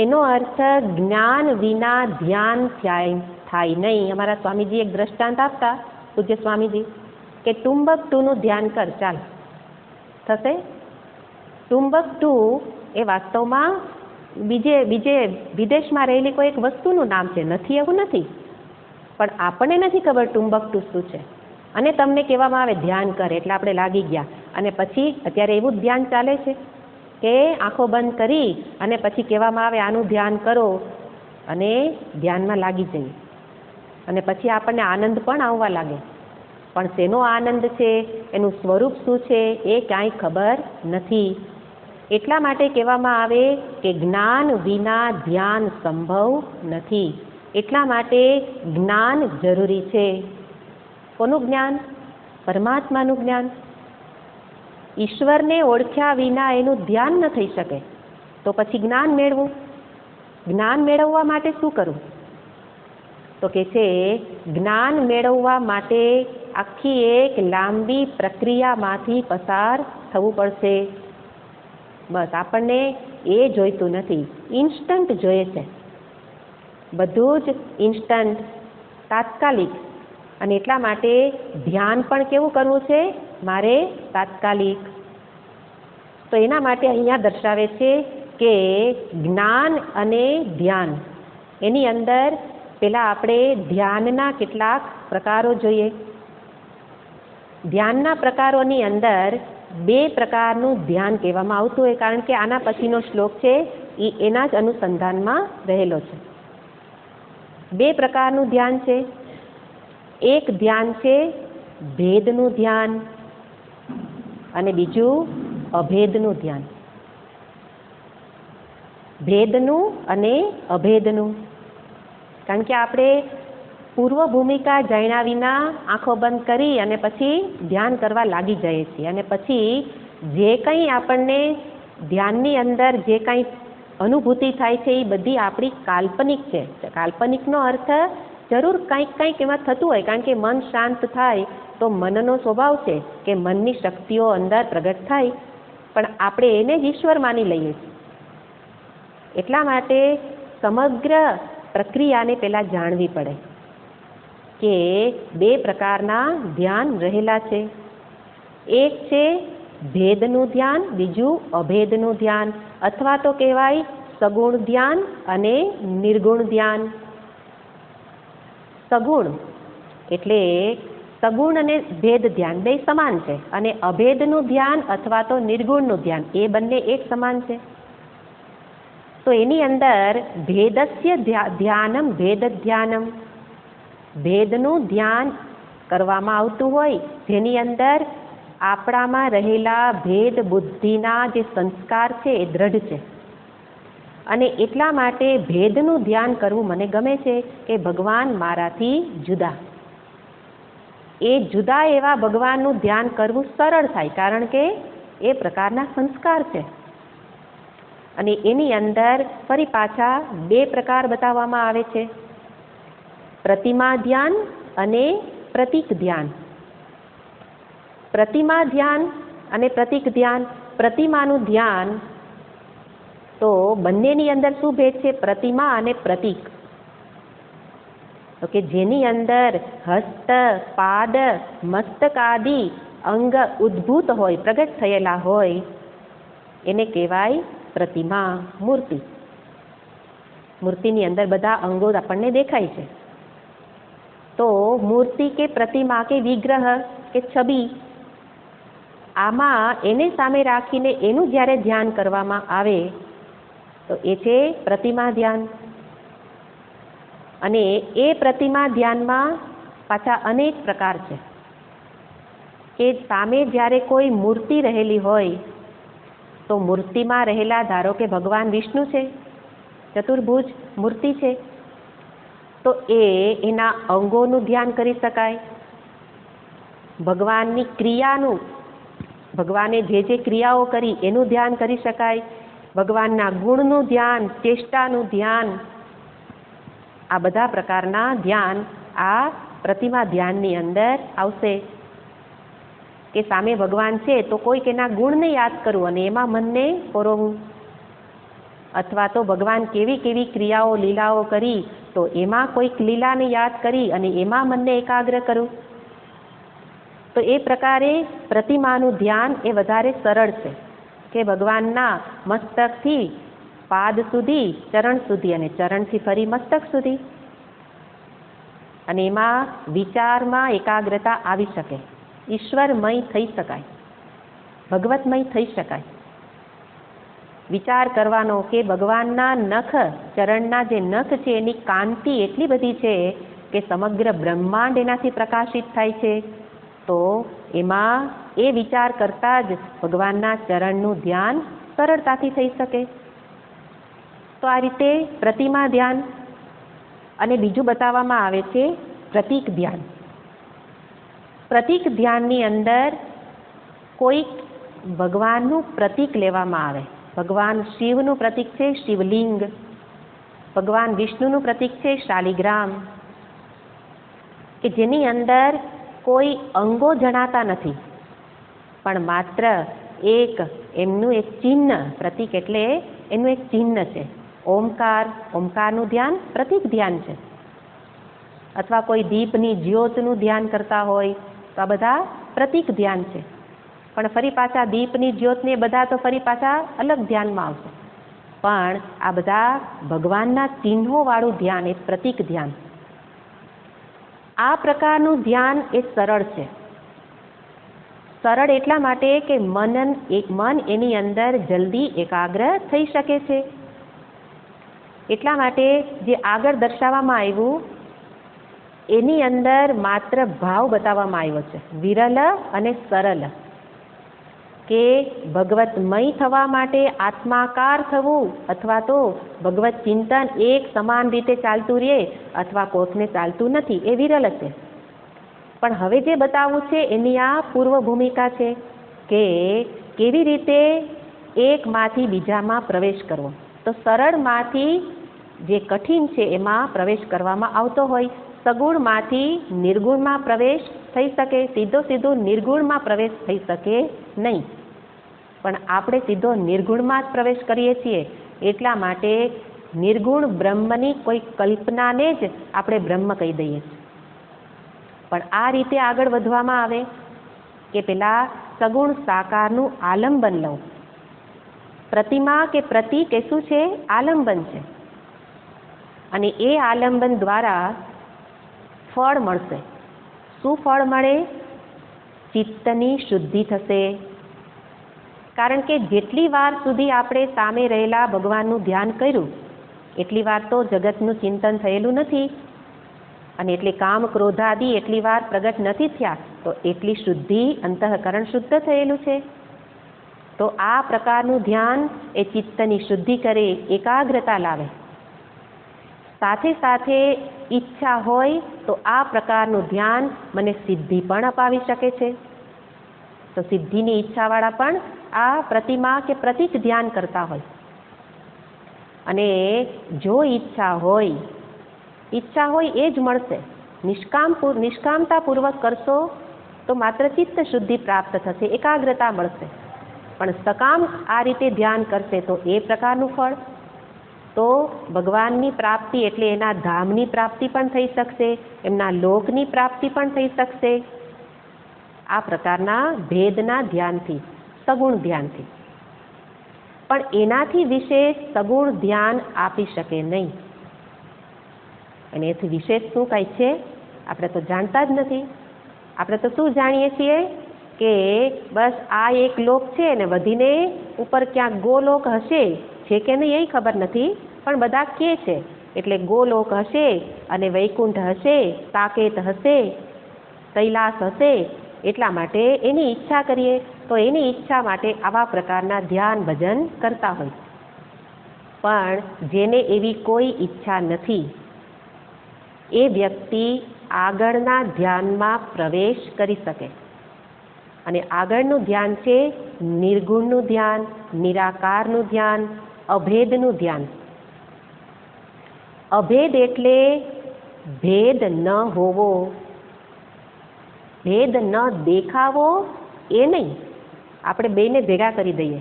એનો અર્થ જ્ઞાન વિના ધ્યાન થાય નહીં. અમારા સ્વામીજી એક દ્રષ્ટાંત આપતા, પૂજ્ય સ્વામીજી, કે ટુંબકટુનું ધ્યાન કર, ચાલ થશે. ટુંબકટુ એ વાસ્તવમાં બીજે વિદેશમાં રહેલી કોઈ એક વસ્તુનું નામ છે, નથી એવું નથી, પણ આપણને નથી ખબર ટુંબકટુ શું છે. અને તમને કહેવામાં આવે ધ્યાન કર એટલે આપણે લાગી ગયા. અને પછી અત્યારે એવું જ ધ્યાન ચાલે છે. કે આંખો બંધ કરી અને પછી કહેવામાં આવે આનું ધ્યાન કરો અને ધ્યાનમાં લાગી જઈએ અને પછી આપણને આનંદ પણ આવવા લાગે, પણ શેનો આનંદ છે, એનું સ્વરૂપ શું છે એ ક્યાંય ખબર નથી. એટલા માટે કહેવામાં આવે કે જ્ઞાન વિના ધ્યાન સંભવ નથી. એટલા માટે જ્ઞાન જરૂરી છે. કોનું જ્ઞાન? પરમાત્માનું જ્ઞાન. ઈશ્વરને ઓળખ્યા વિના એનું ધ્યાન ન થઈ શકે. તો પછી જ્ઞાન મેળવું. જ્ઞાન મેળવવા માટે શું કરવું? તો કે છે જ્ઞાન મેળવવા માટે આખી એક લાંબી પ્રક્રિયામાંથી પસાર થવું પડશે. બસ આપણને એ જોઈતું નથી, ઇન્સ્ટન્ટ જોઈએ છે. બધું જ ઇન્સ્ટન્ટ, તાત્કાલિક. અને એટલા માટે ધ્યાન પણ કેવું કરવું છે? મારે તાત્કાલિક. તો એના માટે અહીંયા દર્શાવે છે કે જ્ઞાન અને ધ્યાન, એની અંદર પહેલાં આપણે ધ્યાનના કેટલાક પ્રકારો જોઈએ. ધ્યાનના પ્રકારોની અંદર 2 પ્રકારનું ધ્યાન કહેવામાં આવતું હોય, કારણ કે આના પછીનો શ્લોક છે એ એના જ અનુસંધાનમાં રહેલો છે. 2 પ્રકારનું ધ્યાન છે. એક ધ્યાન છે ભેદનું ધ્યાન અને બીજું અભેદનું ધ્યાન. ભેદનું અને અભેદનું, કારણ કે આપણે પૂર્વ ભૂમિકા જાણ્યા વિના આંખો બંધ કરી અને પછી ધ્યાન કરવા લાગી જઈએ છીએ અને પછી જે કંઈ આપણને ધ્યાનની અંદર જે કંઈ અનુભૂતિ થાય છે એ બધી આપણી કાલ્પનિક છે. કાલ્પનિકનો અર્થ જરૂર કંઈક એમાં થતું હોય, કારણ કે મન શાંત થાય તો મનનો સ્વભાવ છે કે મનની શક્તિઓ અંદર પ્રગટ થાય, પણ આપણે એને જ ઈશ્વર માની લઈએ છીએ. એટલા માટે સમગ્ર પ્રક્રિયાને પહેલાં જાણવી પડે કે 2 પ્રકારના ધ્યાન રહેલા છે. એક છે ભેદનું ધ્યાન, બીજું અભેદનું ધ્યાન, અથવા તો કહેવાય સગુણ ધ્યાન અને નિર્ગુણ ધ્યાન. સગુણ એટલે સગુણ અને ભેદ ધ્યાન 2 સમાન છે, અને અભેદનું ધ્યાન અથવા તો નિર્ગુણનું ધ્યાન એ બંને એક સમાન છે. તો એની અંદર ભેદસ્ય ધ્યાનમ ભેદ ધ્યાનમ, ભેદનું ધ્યાન કરવામાં આવતું હોય જેની અંદર આપણામાં રહેલા ભેદ બુદ્ધિના જે સંસ્કાર છે એ દ્રઢ છે. અને એટલા માટે ભેદનું ધ્યાન કરવું મને ગમે છે કે ભગવાન મારાથી જુદા. એ જુદા એવા ભગવાનનું ધ્યાન કરવું સરળ થાય, કારણ કે એ પ્રકારના સંસ્કાર છે. અને એની અંદર ફરી પાછા 2 પ્રકાર બતાવવામાં આવે છે, પ્રતિમા ધ્યાન અને પ્રતીક ધ્યાન. પ્રતિમા ધ્યાન અને પ્રતીક ધ્યાન. પ્રતિમાનું ધ્યાન તો બંનેની અંદર શું ભેદ છે? પ્રતિમા અને પ્રતીક. તો કે જેની અંદર હસ્ત, પાદ, મસ્તક આદિ અંગ ઉદ્ભૂત હોય, પ્રગટ થયેલા હોય, એને કહેવાય પ્રતિમા, મૂર્તિ. મૂર્તિની અંદર બધા અંગો આપણને દેખાય છે. તો મૂર્તિ કે પ્રતિમા કે વિગ્રહ કે છબી, આમાં એને સામે રાખીને એનું જ્યારે ધ્યાન કરવામાં આવે તો એ છે પ્રતિમા ધ્યાન. અને એ પ્રતિમા ધ્યાનમાં પાછા અનેક પ્રકાર છે કે સામે જ્યારે કોઈ મૂર્તિ રહેલી હોય તો મૂર્તિમાં રહેલા, ધારો કે ભગવાન વિષ્ણુ છે, ચતુર્ભુજ મૂર્તિ છે, તો એના અંગોનું ધ્યાન કરી શકાય. ભગવાનની ક્રિયાનું, ભગવાને જે ક્રિયાઓ કરી એનું ધ્યાન કરી શકાય. ભગવાનના ગુણનું ધ્યાન, ચેષ્ટાનું ધ્યાન, આ બધા પ્રકારના ધ્યાન આ પ્રતિમા ધ્યાનની અંદર આવશે. કે સામે ભગવાન છે તો કોઈક એના ગુણને યાદ કરવું અને એમાં મનને પરોવવું, અથવા તો ભગવાન કેવી કેવી ક્રિયાઓ લીલાઓ કરી તો એમાં કોઈક લીલાને યાદ કરી અને એમાં મનને એકાગ્ર કરવું. તો એ પ્રકારે પ્રતિમાનું ધ્યાન એ વધારે સરળ છે કે ભગવાનના મસ્તકથી પાદ સુધી, ચરણ સુધી, અને ચરણથી ફરી મસ્તક સુધી, અને એમાં વિચારમાં એકાગ્રતા આવી શકે, ઈશ્વરમય થઈ શકાય, ભગવતમય થઈ શકાય. વિચાર કરવાનો કે ભગવાનના નખ, ચરણના જે નખ છે એની કાંતિ એટલી બધી છે કે સમગ્ર બ્રહ્માંડ એનાથી પ્રકાશિત થાય છે, તો એમાં એ વિચાર કરતાં જ ભગવાનના ચરણનું ધ્યાન સરળતાથી થઈ શકે. તો આ રીતે પ્રતિમા ધ્યાન અને બીજું બતાવવામાં આવે છે પ્રતીક ધ્યાન. પ્રતીક ધ્યાનની અંદર કોઈક ભગવાનનું પ્રતીક લેવામાં આવે. ભગવાન શિવનું પ્રતીક છે શિવલિંગ, ભગવાન વિષ્ણુનું પ્રતીક છે શાલિગ્રામ, કે જેની અંદર કોઈ અંગો જણાતા નથી, પણ માત્ર એક એમનું એક ચિહ્ન, પ્રતીક એટલે એનું એક ચિહ્ન છે. ઓમકાર, ઓમકારનું ધ્યાન પ્રતીક ધ્યાન છે. અથવા કોઈ દીપની જ્યોતનું ધ્યાન કરતા હોય તો આ બધા પ્રતીક ધ્યાન છે. પણ ફરી પાછા દીપની જ્યોતને બધા તો ફરી પાછા અલગ ધ્યાનમાં આવશે. પણ આ બધા ભગવાનના ચિહ્નોવાળું ધ્યાન એ પ્રતીક ધ્યાન. આ પ્રકારનું ધ્યાન એ સરળ છે. સરળ એટલા માટે કે મન એની અંદર જલ્દી એકાગ્ર થઈ શકે છે. એટલા માટે જે આગળ દર્શાવવામાં આવ્યું એની અંદર માત્ર ભાવ બતાવવામાં આવ્યો છે, વિરલ અને સરળ, કે ભગવતમય થવા માટે આત્માકાર થવું અથવા તો ભગવત ચિંતન એક સમાન રીતે ચાલતું રહે અથવા કોકને ચાલતું નથી, એ વિરલ છે. પણ હવે જે બતાવવું છે એની આ પૂર્વ ભૂમિકા છે કે કેવી રીતે એકમાંથી બીજામાં પ્રવેશ કરવો. તો સરળમાંથી જે કઠિન છે એમાં પ્રવેશ કરવામાં આવતો હોય, સગુણમાંથી નિર્ગુણમાં પ્રવેશ થઈ શકે, સીધો નિર્ગુણમાં પ્રવેશ થઈ શકે નહીં. પણ આપણે સીધો નિર્ગુણમાં જ પ્રવેશ કરીએ છીએ. એટલા માટે નિર્ગુણ બ્રહ્મની કોઈ કલ્પનાને જ આપણે બ્રહ્મ કહી દઈએ છીએ. પણ આ રીતે આગળ વધવામાં આવે કે પેલા સગુણ સાકારનું આલંબન લઉં. પ્રતિમા કે પ્રતીક એ શું છે? આલંબન છે. અને એ આલંબન દ્વારા ફળ મળશે. શું ફળ મળે? ચિત્તની શુદ્ધિ થશે. કારણ કે જેટલી વાર સુધી આપણે સામે રહેલા ભગવાનનું ધ્યાન કર્યું એટલી વાર તો જગતનું ચિંતન થયેલું નથી, અને એટલે કામ ક્રોધાદી એટલી વાર પ્રગટ નથી થયા, તો એટલી શુદ્ધિ અંતઃકરણ શુદ્ધ થયેલું છે. તો આ પ્રકારનું ધ્યાન એ ચિત્તની શુદ્ધિ કરે, એકાગ્રતા લાવે. સાથે સાથે ઈચ્છા હોય તો આ પ્રકારનું ધ્યાન મને સિદ્ધિ પણ અપાવી શકે છે. તો સિદ્ધિની ઈચ્છાવાળા પણ આ પ્રતિમા કે પ્રતીક ધ્યાન કરતા હોય. અને જો ઈચ્છા હોય એ જ મળશે. નિષ્કામતાપૂર્વક કરશો તો માત્ર ચિત્ત શુદ્ધિ પ્રાપ્ત થશે, એકાગ્રતા મળશે. પણ સકામ આ રીતે ધ્યાન કરશે તો એ પ્રકારનું ફળ. તો ભગવાનની પ્રાપ્તિ એટલે એના ધામની પ્રાપ્તિ પણ થઈ શકશે, એમના લોકની પ્રાપ્તિ પણ થઈ શકશે. આ પ્રકારના ભેદના ધ્યાનથી, સગુણ ધ્યાનથી. પણ એનાથી વિશેષ સગુણ ધ્યાન આપી શકે નહીં. અને એથી વિશેષ શું કાંઈ છે આપણે તો જાણતા જ નથી. આપણે તો શું જાણીએ છીએ કે બસ આ એક લોક છે ને વધીને ઉપર ક્યાંક ગોલોક હશે, છે કે નહીં એ ખબર નથી, પણ બધા કહે છે. એટલે ગોલોક હશે અને વૈકુંઠ હશે, સાકેત હશે, કૈલાસ હશે. એટલા માટે એની ઈચ્છા કરીએ તો એની ઈચ્છા માટે આવા પ્રકારના ધ્યાન ભજન કરતા હોય. પણ જેને એવી કોઈ ઈચ્છા નથી એ વ્યક્તિ આગળના ધ્યાનમાં પ્રવેશ કરી શકે. અને આગળનું ધ્યાન છે નિર્ગુણનું ધ્યાન, નિરાકારનું ધ્યાન, અભેદનું ધ્યાન. અભેદ એટલે ભેદ ન હોવો, ભેદ ન દેખાવો એ નહીં. આપણે બેને ભેગા કરી દઈએ.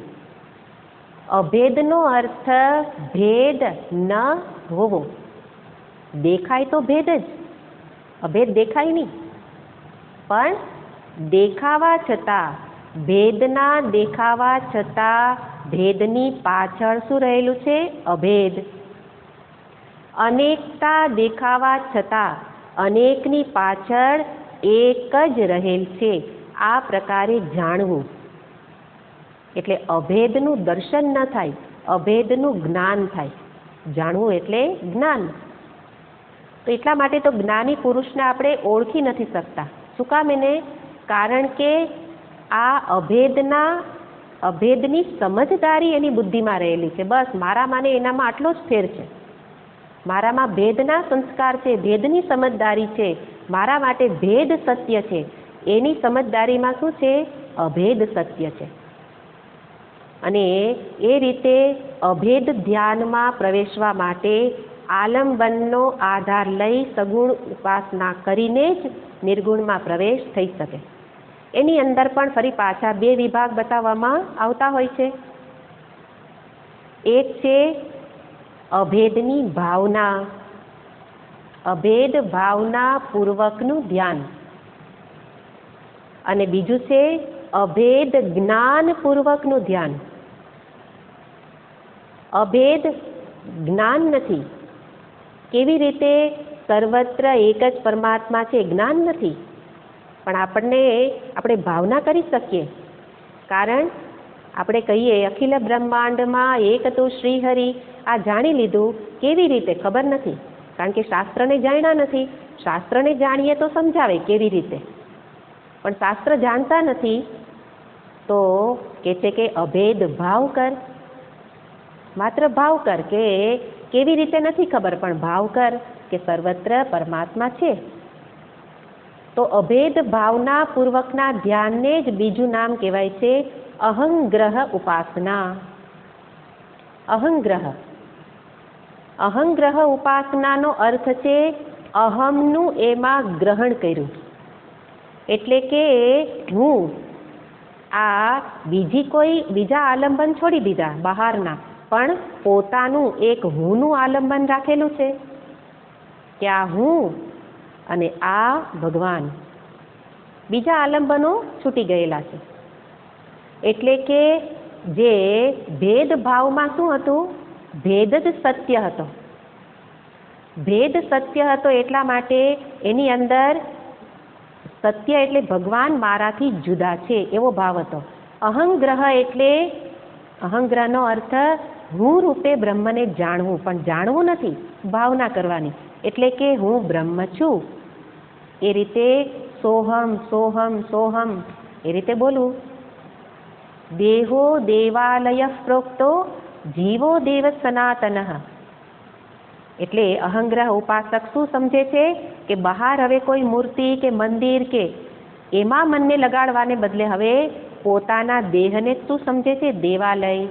અભેદનો અર્થ ભેદ ન હોવો. દેખાય તો ભેદ જ, અભેદ દેખાય નહીં. પણ દેખાવા છતાં, ભેદના દેખાવા છતાં ભેદની પાછળ શું રહેલું છે? અભેદ. અનેકતા દેખાવા છતાં અનેકની પાછળ એક જ રહેલ છે. આ પ્રકારે જાણવું એટલે અભેદનું દર્શન ન થાય અભેદનું જ્ઞાન થાય. જાણવું એટલે જ્ઞાન. તો એટલા માટે તો જ્ઞાની પુરુષને આપણે ઓળખી નથી શકતા. શું કામ એને? કારણ કે આ અભેદની સમજદારી એની બુદ્ધિમાં રહેલી છે. બસ મારામાં ને એનામાં આટલો જ ફેર છે. મારામાં ભેદના સંસ્કાર છે, ભેદની સમજદારી છે. મારા માટે ભેદ સત્ય છે. એની સમજદારીમાં શું છે? અભેદ સત્ય છે. અને એ રીતે અભેદ ધ્યાનમાં પ્રવેશવા માટે આલંબનનો આધાર લઈ સગુણ ઉપાસના કરીને જ નિર્ગુણમાં પ્રવેશ થઈ શકે. એની અંદર પણ ફરી પાછા બે વિભાગ બતાવવામાં આવતા હોય છે. એક છે અભેદની ભાવના, અભેદ ભાવના પૂર્વકનું ધ્યાન, અને બીજું છે અભેદ જ્ઞાન પૂર્વકનું ધ્યાન. અભેદ જ્ઞાન નથી. કેવી રીતે? સર્વત્ર એક જ પરમાત્મા છે, જ્ઞાન નથી. પણ આપણે ભાવના કરી શકીએ. કારણ આપણે કહીએ અખિલ બ્રહ્માંડમાં એક તો શ્રીહરિ. આ જાણી લીધું. કેવી રીતે? ખબર નથી. કારણ કે શાસ્ત્રને જાણ્યા નથી. શાસ્ત્રને જાણીએ તો સમજાવે કેવી રીતે, પણ શાસ્ત્ર જાણતા નથી તો કે છે કે અભેદ ભાવ કર. માત્ર ભાવ કર. કે કેવી રીતે નથી ખબર, પણ ભાવ કર કે સર્વત્ર પરમાત્મા છે. તો અભેદ ભાવના પૂર્વકના ધ્યાનને જ બીજું નામ કહેવાય છે અહંગ્રહ ઉપાસના. અહંગ્રહ ઉપાસનાનો અર્થ છે અહમનું એમાં ગ્રહણ કર્યું. એટલે કે હું આ બીજા આલંબન છોડી દીધા બહારના, પણ પોતાનું એક હુંનું આલંબન રાખેલું છે કે આ હું અને આ ભગવાન. બીજા આલંબનો છૂટી ગયેલા છે. એટલે કે જે ભેદભાવમાં શું હતું? ભેદ જ સત્ય હતો. ભેદ સત્ય હતો એટલા માટે એની અંદર સત્ય એટલે ભગવાન મારાથી જુદા છે એવો ભાવ હતો. અહંગ્રહ એટલે અહંગ્રહનો અર્થ હું રૂપે બ્રહ્મને જાણવું, પણ જાણવું નથી, ભાવના કરવાની. એટલે કે હું બ્રહ્મ છું એ રીતે સોહમ સોહમ સોહમ એ રીતે બોલવું. દેહો દેવાલય પ્રોક્તો જીવો દેવ સનાતન. એટલે અહંગ્રહ ઉપાસક શું સમજે છે કે બહાર હવે કોઈ મૂર્તિ કે મંદિર કે એમાં મનને લગાડવાને બદલે હવે પોતાના દેહને શું સમજે છે? દેવાલય.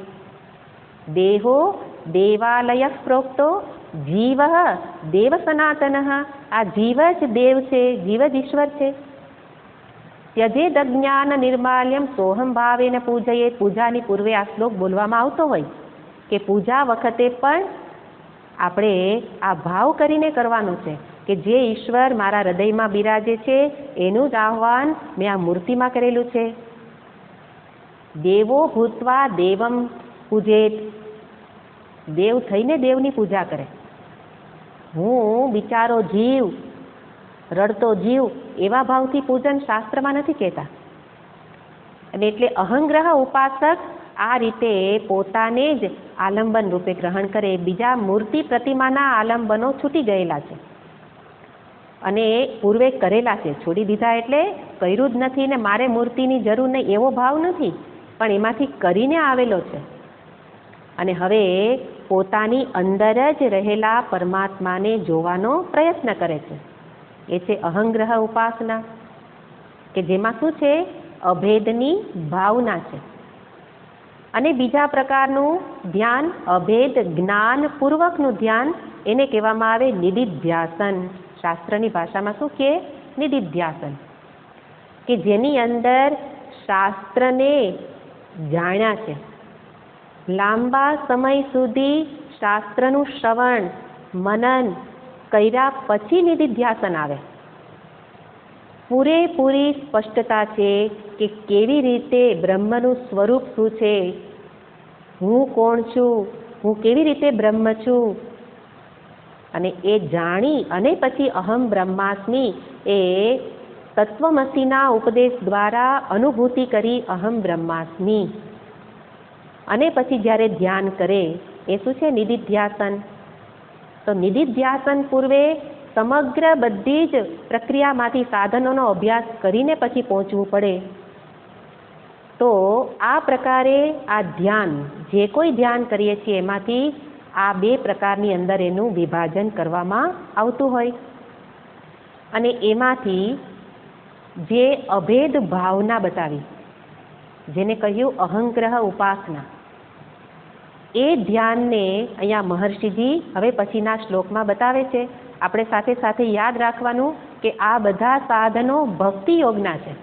દેહો દેવાલય પ્રોક્તો જીવ દેવ સનાતન. આ જીવ જ દેવ છે, જીવ જ ઈશ્વર છે. ત્યજેદ અજ્ઞાન નિર્માલ્યમ સોહમ ભાવેન પૂજયે. પૂજાની પૂર્વે આ શ્લોક બોલવામાં આવતો હોય કે પૂજા વખતે પણ આપણે આ ભાવ કરીને કરવાનું છે કે જે ઈશ્વર મારા હૃદયમાં બિરાજે છે એનું જ આહ્વાન મેં આ મૂર્તિમાં કરેલું છે. દેવો ભૂત્વા દેવમ પૂજેત. દેવ થઈને દેવની પૂજા કરે. હું બિચારો જીવ, રડતો જીવ એવા ભાવથી પૂજન શાસ્ત્રમાં નથી કહેતા. અને એટલે અહંગ્રહ ઉપાસક આ રીતે પોતાને જ આલંબન રૂપે ગ્રહણ કરે. બીજા મૂર્તિ પ્રતિમાના આલંબનો છૂટી ગયેલા છે અને પૂર્વે કરેલા છે. છોડી દીધા એટલે કર્યું જ નથી ને મારે મૂર્તિની જરૂર નહીં એવો ભાવ નથી, પણ એમાંથી કરીને આવેલો છે. અને હવે પોતાની અંદર જ રહેલા પરમાત્માને જોવાનો પ્રયત્ન કરે છે. એ છે અહંગ્રહ ઉપાસના, કે જેમાં શું છે? અભેદની ભાવના છે. અને બીજા પ્રકારનું ધ્યાન અભેદ જ્ઞાન પૂર્વકનું ધ્યાન, એને કહેવામાં આવે નિધિધ્યાસન. શાસ્ત્રની ભાષામાં શું કહે? નિધિધ્યાસન. કે જેની અંદર શાસ્ત્રને જાણ્યા છે, લાંબા સમય સુધી શાસ્ત્રનું શ્રવણ મનન કર્યા પછી નિધિધ્યાસન આવે. પૂરેપૂરી સ્પષ્ટતા છે કે કેવી રીતે બ્રહ્મનું સ્વરૂપ શું છે, હું કોણ છું, હું કેવી રીતે બ્રહ્મ છું, અને એ જાણી અને પછી અહમ બ્રહ્માસ્મિ એ તત્વમસીના ઉપદેશ દ્વારા અનુભૂતિ કરી અહમ બ્રહ્માસ્મિ. અને પછી જ્યારે ધ્યાન કરે એ શું છે? નિધિધ્યાસન. તો નિધિધ્યાસન પૂર્વે સમગ્ર બધી જ પ્રક્રિયામાંથી સાધનોનો અભ્યાસ કરીને પછી પહોંચવું પડે. તો આ પ્રકારે આ ધ્યાન, જે કોઈ ધ્યાન કરીએ છીએ એમાંથી આ બે પ્રકારની અંદર એનું વિભાજન કરવામાં આવતું હોય. અને એમાંથી જે અભેદ ભાવના બતાવી, જેને કહ્યું અહંગ્રહ ઉપાસના, એ ધ્યાનને અહીંયા મહર્ષિજી હવે પછીના શ્લોકમાં બતાવે છે. આપણે સાથે સાથે યાદ રાખવાનું કે આ બધા સાધનો ભક્તિ યોગના છે.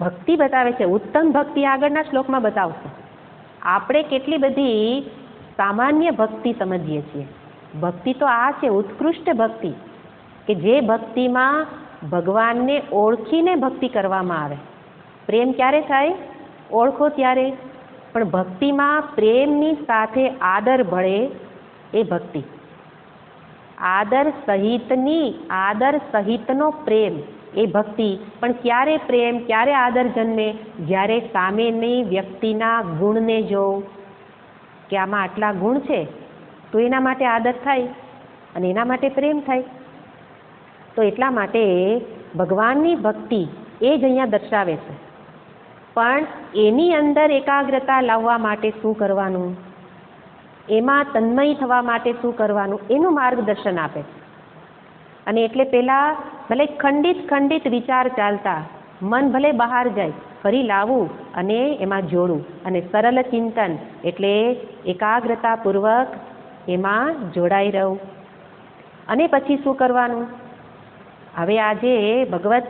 ભક્તિ બતાવે છે, ઉત્તમ ભક્તિ આગળના શ્લોકમાં બતાવશે. આપણે કેટલી બધી સામાન્ય ભક્તિ સમજીએ છીએ. ભક્તિ તો આ છે ઉત્કૃષ્ટ ભક્તિ, કે જે ભક્તિમાં ભગવાનને ઓળખીને ભક્તિ કરવામાં આવે. પ્રેમ ક્યારે થાય? ઓળખો ત્યારે. પણ ભક્તિમાં પ્રેમની સાથે આદર ભળે એ ભક્તિ. આદર સહિતનો પ્રેમ એ ભક્તિ. પણ ક્યારે પ્રેમ, ક્યારે આદર જન્મે? જ્યારે સામેની વ્યક્તિના ગુણને જોઉં કે આમાં આટલા ગુણ છે તો એના માટે આદર થાય અને એના માટે પ્રેમ થાય. તો એટલા માટે ભગવાનની ભક્તિ એ જ અહીંયા દર્શાવે છે. પણ એની અંદર એકાગ્રતા લાવવા માટે શું કરવાનું, એમાં તન્મય થવા માટે શું કરવાનું, એનું માર્ગદર્શન આપે. અને એટલે પહેલાં ભલે ખંડિત વિચાર ચાલતા, મન ભલે બહાર જાય, ફરી લાવવું અને એમાં જોડવું. અને સરળ ચિંતન એટલે એકાગ્રતાપૂર્વક એમાં જોડાઈ રહું. અને પછી શું કરવાનું? હવે આજે ભગવત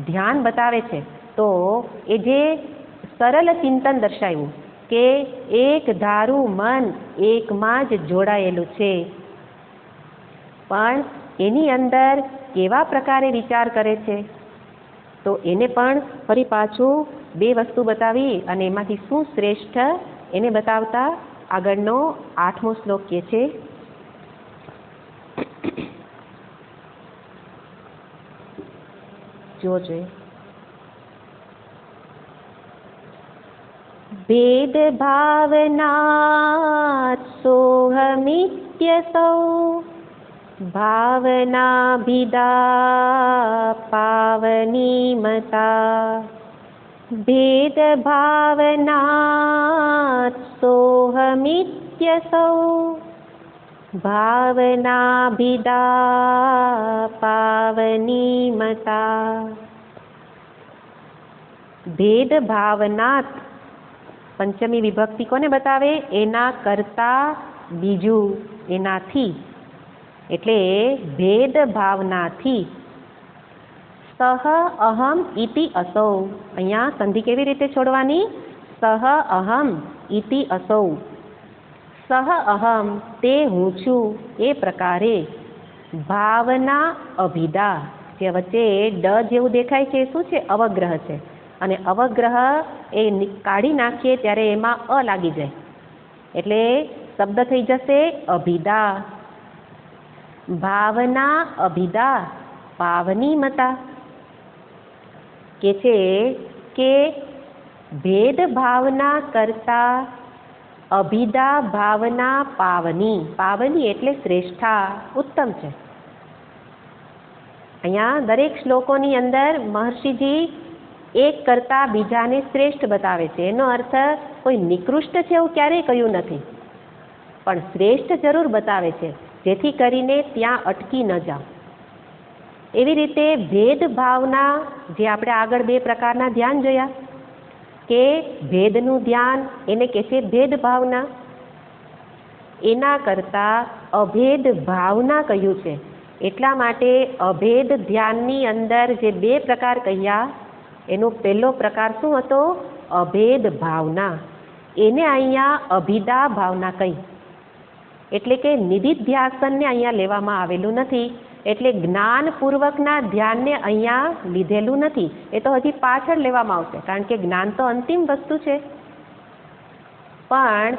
ધ્યાન બતાવે છે. તો એ જે સરળ ચિંતન દર્શાવ્યું કે એક ધારું મન એકમાં જ જોડાયેલું છે, પણ એની અંદર કેવા પ્રકારે વિચાર કરે છે, તો એને પણ ફરી પાછું બે વસ્તુ બતાવી અને એમાંથી શું શ્રેષ્ઠ એને બતાવતા આગળનો 8મો શ્લોક કહે છે, જોજે भेद भावनात् सोहमित्यसौ भावनाभिदा पावनीमता. भेद भावनात् सोहमित्यसौ भावनाभिदा पावनीमता. भेद भावनात् પંચમી વિભક્તિ કોને બતાવે? એના કરતા બીજું, એનાથી. એટલે ભેદ ભાવનાથી. સહ અહમ ઇતિ અસૌ. અહીંયા સંધિ કેવી રીતે છોડવાની? સહ અહમ ઇતિ અસૌ. સહ અહમ તે હું છું એ પ્રકારે. ભાવના અભિદા, જે વચ્ચે ડ જેવું દેખાય છે શું છે? અવગ્રહ છે. અને અવગ્રહ એ કાઢી નાખીએ ત્યારે એમાં અ લાગી જાય, એટલે શબ્દ થઈ જશે અભિદા. ભાવના અભિદા પાવનીમતા. કે છે કે ભેદ ભાવના કરતા અભિદા ભાવના પાવની. પાવની એટલે શ્રેષ્ઠા, ઉત્તમ છે. અહીંયા દરેક શ્લોકોની અંદર મહર્ષિજી એક કરતા બીજાને શ્રેષ્ઠ બતાવે છે. એનો અર્થ કોઈ નિકૃષ્ટ છે એવું ક્યારેય કહ્યું નથી, પણ શ્રેષ્ઠ જરૂર બતાવે છે, જેથી કરીને ત્યાં અટકી ન જાઓ. એવી રીતે ભેદભાવના, જે આપણે આગળ બે પ્રકારના ધ્યાન જોયા, કે ભેદનું ધ્યાન એને કહે છે ભેદભાવના. એના કરતાં અભેદ ભાવના કહ્યું છે. એટલા માટે અભેદ ધ્યાનની અંદર જે બે પ્રકાર કહ્યા, એનો પહેલો પ્રકાર શું હતો? અભેદ ભાવના. એને અહીંયા અભિદા ભાવના કહી. એટલે કે નિધિધ્યાસનને અહીંયા લેવામાં આવેલું નથી, એટલે જ્ઞાનપૂર્વકના ધ્યાનને અહીંયા લીધેલું નથી. એ તો હજી પાછળ લેવામાં આવશે, કારણ કે જ્ઞાન તો અંતિમ વસ્તુ છે. પણ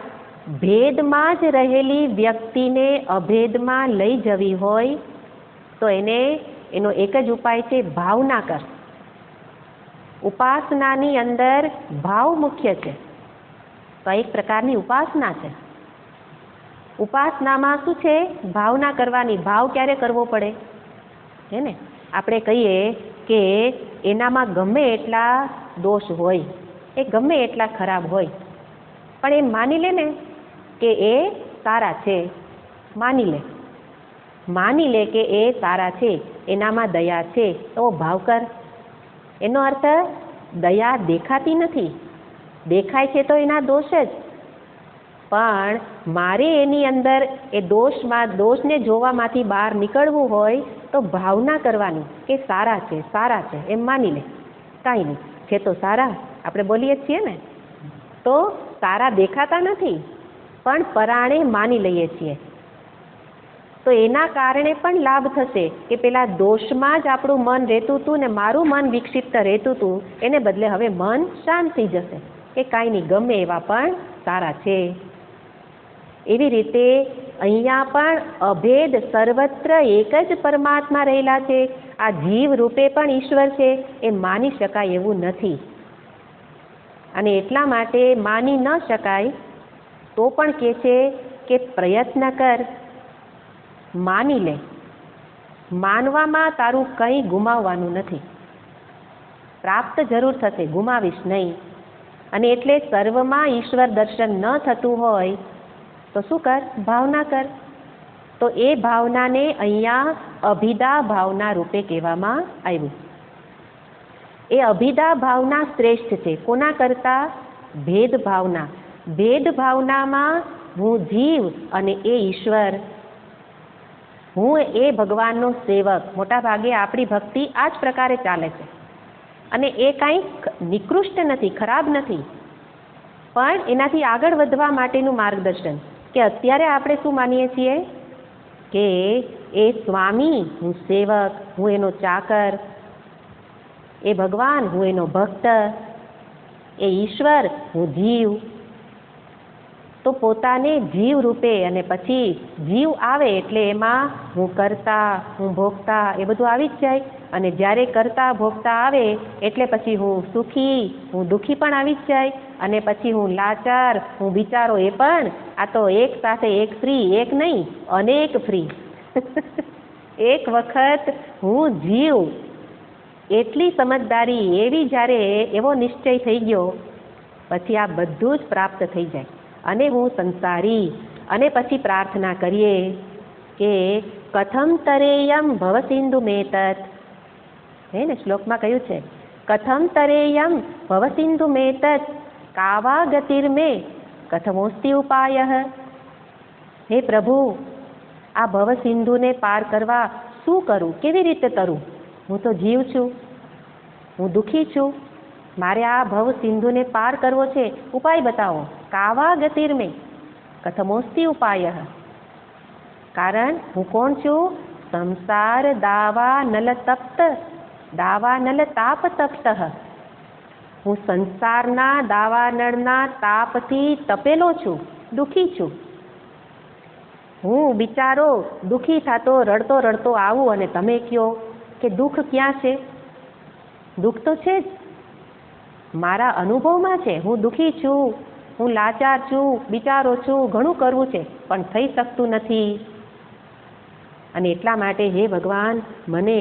ભેદમાં જ રહેલી વ્યક્તિને અભેદમાં લઈ જવી હોય તો એનો એક જ ઉપાય છે, ભાવના કર. ઉપાસનાની અંદર ભાવ મુખ્ય છે. તો એક પ્રકારની ઉપાસના છે. ઉપાસનામાં શું છે? ભાવના કરવાની. ભાવ ક્યારે કરવો પડે? હે ને? આપણે કહીએ કે એનામાં ગમે એટલા દોષ હોય, એ ગમે એટલા ખરાબ હોય, પણ એ માની લે ને કે એ સારા છે. માની લે કે એ સારા છે, એનામાં દયા છે, તો ભાવ કર. એનો અર્થ દયા દેખાતી નથી. દેખાય છે તો એના દોષ જ, પણ મારે એની અંદર એ દોષને જોવામાંથી બહાર નીકળવું હોય તો ભાવના કરવાની કે સારા છે એમ માની લે. કાંઈ નહીં, છે તો સારા, આપણે બોલીએ જ છીએ ને. તો સારા દેખાતા નથી, પણ પરાણે માની લઈએ છીએ. તો એના કારણે પણ લાભ થશે કે પેલા દોષમાં જ આપણું મન રહેતું હતું ને મારું મન વિક્ષિપ્ત રહેતું હતું, એને બદલે હવે મન શાંત થઈ જશે કે કાંઈ નહીં, ગમે એવા પણ સારા છે. એવી રીતે અહીંયા પણ અભેદ સર્વત્ર એક જ પરમાત્મા રહેલા છે. આ જીવ રૂપે પણ ઈશ્વર છે, એ માની શકાય એવું નથી. અને એટલા માટે માની ન શકાય તો પણ કહે છે કે પ્રયત્ન કર, માની લે. માનવામાં તારું કંઈ ગુમાવવાનું નથી. પ્રાપ્ત જરૂર થશે, ગુમાવીશ નહીં. અને એટલે સર્વમાં ઈશ્વર દર્શન ન થતું હોય તો શું કર? ભાવના કર. તો એ ભાવનાને અહીંયા અભિદા ભાવના રૂપે કહેવામાં આવ્યું. એ અભિદા ભાવના શ્રેષ્ઠ છે. કોના કરતા? ભેદ ભાવના. ભેદ ભાવનામાં હું જીવ અને એ ઈશ્વર, હું એ ભગવાનનો સેવક. મોટા ભાગે આપણી ભક્તિ આ જ પ્રકારે ચાલે છે. અને એ કાંઈ નિકૃષ્ટ નથી, ખરાબ નથી, પણ એનાથી આગળ વધવા માટેનું માર્ગદર્શન. કે અત્યારે આપણે શું માનીએ છીએ કે એ સ્વામી, હું સેવક, હું એનો ચાકર, એ ભગવાન, હું એનો ભક્ત, એ ઈશ્વર, હું જીવ. તો પોતાને જીવ રૂપે, અને પછી જીવ આવે એટલે એમાં હું કરતા, હું ભોગતા, એ બધું આવી જ જાય. અને જ્યારે કરતા ભોગતા આવે એટલે પછી હું સુખી, હું દુઃખી પણ આવી જ જાય. અને પછી હું લાચાર, હું બિચારો, એ પણ. આ તો એક સાથે એક ફ્રી, એક નહીં અનેક ફ્રી. એક વખત હું જીવ, એટલી સમજદારી, એવી જ્યારે એવો નિશ્ચય થઈ ગયો, પછી આ બધું જ પ્રાપ્ત થઈ જાય. અને હું સંસારી. અને પછી પ્રાર્થના કરીએ કે કથમ તરેયમ ભવસિંધુ મેતત. હે ને, શ્લોકમાં કહ્યું છે કથમ તરેયમ ભવસિંધુ મેતત કાવા ગતિર્મે કથમોસ્તિ ઉપાય. હે પ્રભુ, આ ભવસિંધુને પાર કરવા શું કરું, કેવી રીતે કરું? હું તો જીવ છું, હું દુઃખી છું, મારે આ ભવસિંધુને પાર કરવો છે, ઉપાય બતાવો. કાવા ગતિર્મે કથમોસ્તિ ઉપાય. કારણ હું કોણ છું? સંસાર દાવા નલ તપ્ત, દાવા નલ તાપ તપ્ત. હું સંસારના દાવાનળના તાપથી તપેલો છું, દુઃખી છું. હું બિચારો દુઃખી થતો રડતો રડતો આવું અને તમે કહો કે દુઃખ ક્યાં છે? દુઃખ તો છે જ, મારા અનુભવમાં છે. હું દુઃખી છું, હું લાચાર છું, બિચારો છું, ઘણું કરવું છે પણ થઈ શકતું નથી. અને એટલા માટે હે ભગવાન, મને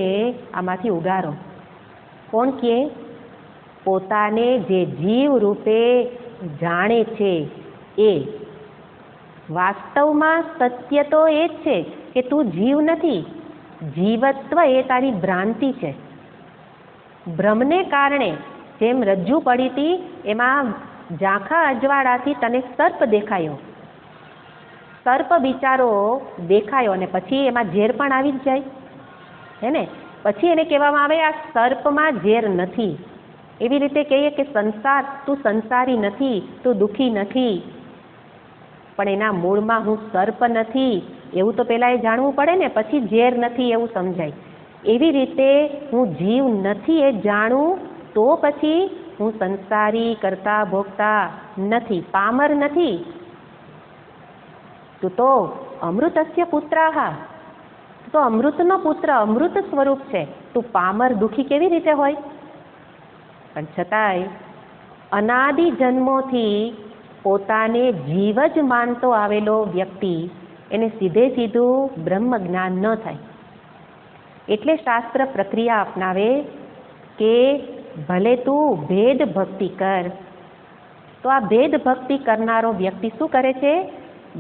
આમાંથી ઉગારો. કોણ કહે? પોતાને જે જીવ રૂપે જાણે છે એ. વાસ્તવમાં સત્ય તો એ જ છે કે તું જીવ નથી. જીવત્વ એ તારી ભ્રાંતિ છે. ભ્રમને કારણે, જેમ રજ્જુ પડી હતી એમાં ઝાંખા અજવાળાથી તને સર્પ દેખાયો, સર્પ બિચારો દેખાયો, અને પછી એમાં ઝેર પણ આવી જ જાય, હે ને? પછી એને કહેવામાં આવે આ સર્પમાં ઝેર નથી. એવી રીતે કહીએ કે સંસાર, તું સંસારી નથી, તું દુઃખી નથી, પણ એના મૂળમાં હું સર્પ નથી એવું તો પહેલાં એ જાણવું પડે ને, પછી ઝેર નથી એવું સમજાય. એવી રીતે હું જીવ નથી એ જાણું તો પછી હું સંસારી, કરતા ભોગતા નથી, પામર નથી. તું તો અમૃતસ્ય પુત્રાહા, તું તો અમૃતનો પુત્ર, અમૃત સ્વરૂપ છે. તું પામર દુઃખી કેવી રીતે હોય? પણ છતાંય અનાદિ જન્મોથી પોતાને જીવ જ માનતો આવેલો વ્યક્તિ એને સીધે સીધું બ્રહ્મ જ્ઞાન ન થાય. એટલે શાસ્ત્ર પ્રક્રિયા અપનાવે કે ભલે તું ભેદ ભક્તિ કર. તો આ ભેદ ભક્તિ કરનારો વ્યક્તિ શું કરે છે?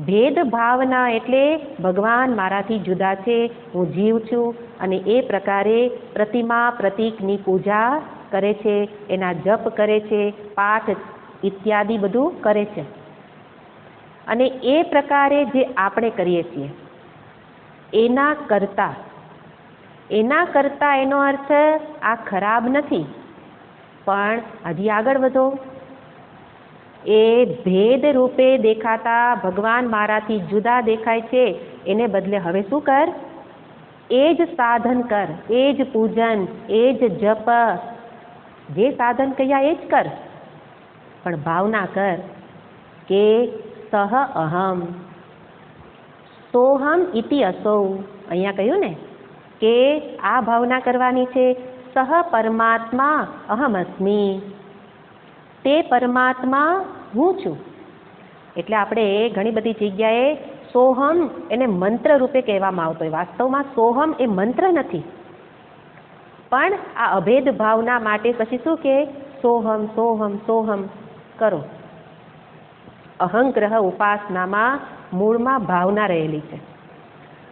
ભેદ ભાવના એટલે ભગવાન મારાથી જુદા છે, હું જીવ છું, અને એ પ્રકારે પ્રતિમા પ્રતીકની પૂજા કરે છે, એના જપ કરે છે, પાઠ ઇત્યાદિ બધું કરે છે. અને એ પ્રકારે જે આપણે કરીએ છીએ એના કરતા એનો અર્થ આ ખરાબ નથી, પણ હજી આગળ વધો. એ ભેદ રૂપે દેખાતા ભગવાન મારાથી જુદા દેખાય છે, એને બદલે હવે શું કર? એ જ સાધન કર, એ જ પૂજન, એ જ જપ, જે સાધન કહ્યા એ જ કર, પણ ભાવના કર કે સહ અહમ સોહમ ઇતિ અસૌ. અહીંયા કહ્યું ને કે આ ભાવના કરવાની છે, સહ પરમાત્મા અહમસ્મિ, તે પરમાત્મા હું છું. એટલે આપણે ઘણી બધી જગ્યાએ સોહમ એને મંત્ર રૂપે કહેવામાં આવતો હોય. વાસ્તવમાં સોહમ એ મંત્ર નથી, પણ આ અભેદ ભાવના માટે પછી શું કે સોહમ સોહમ સોહમ કરો. અહંગ્રહ ઉપાસનામાં મૂળમાં ભાવના રહેલી છે,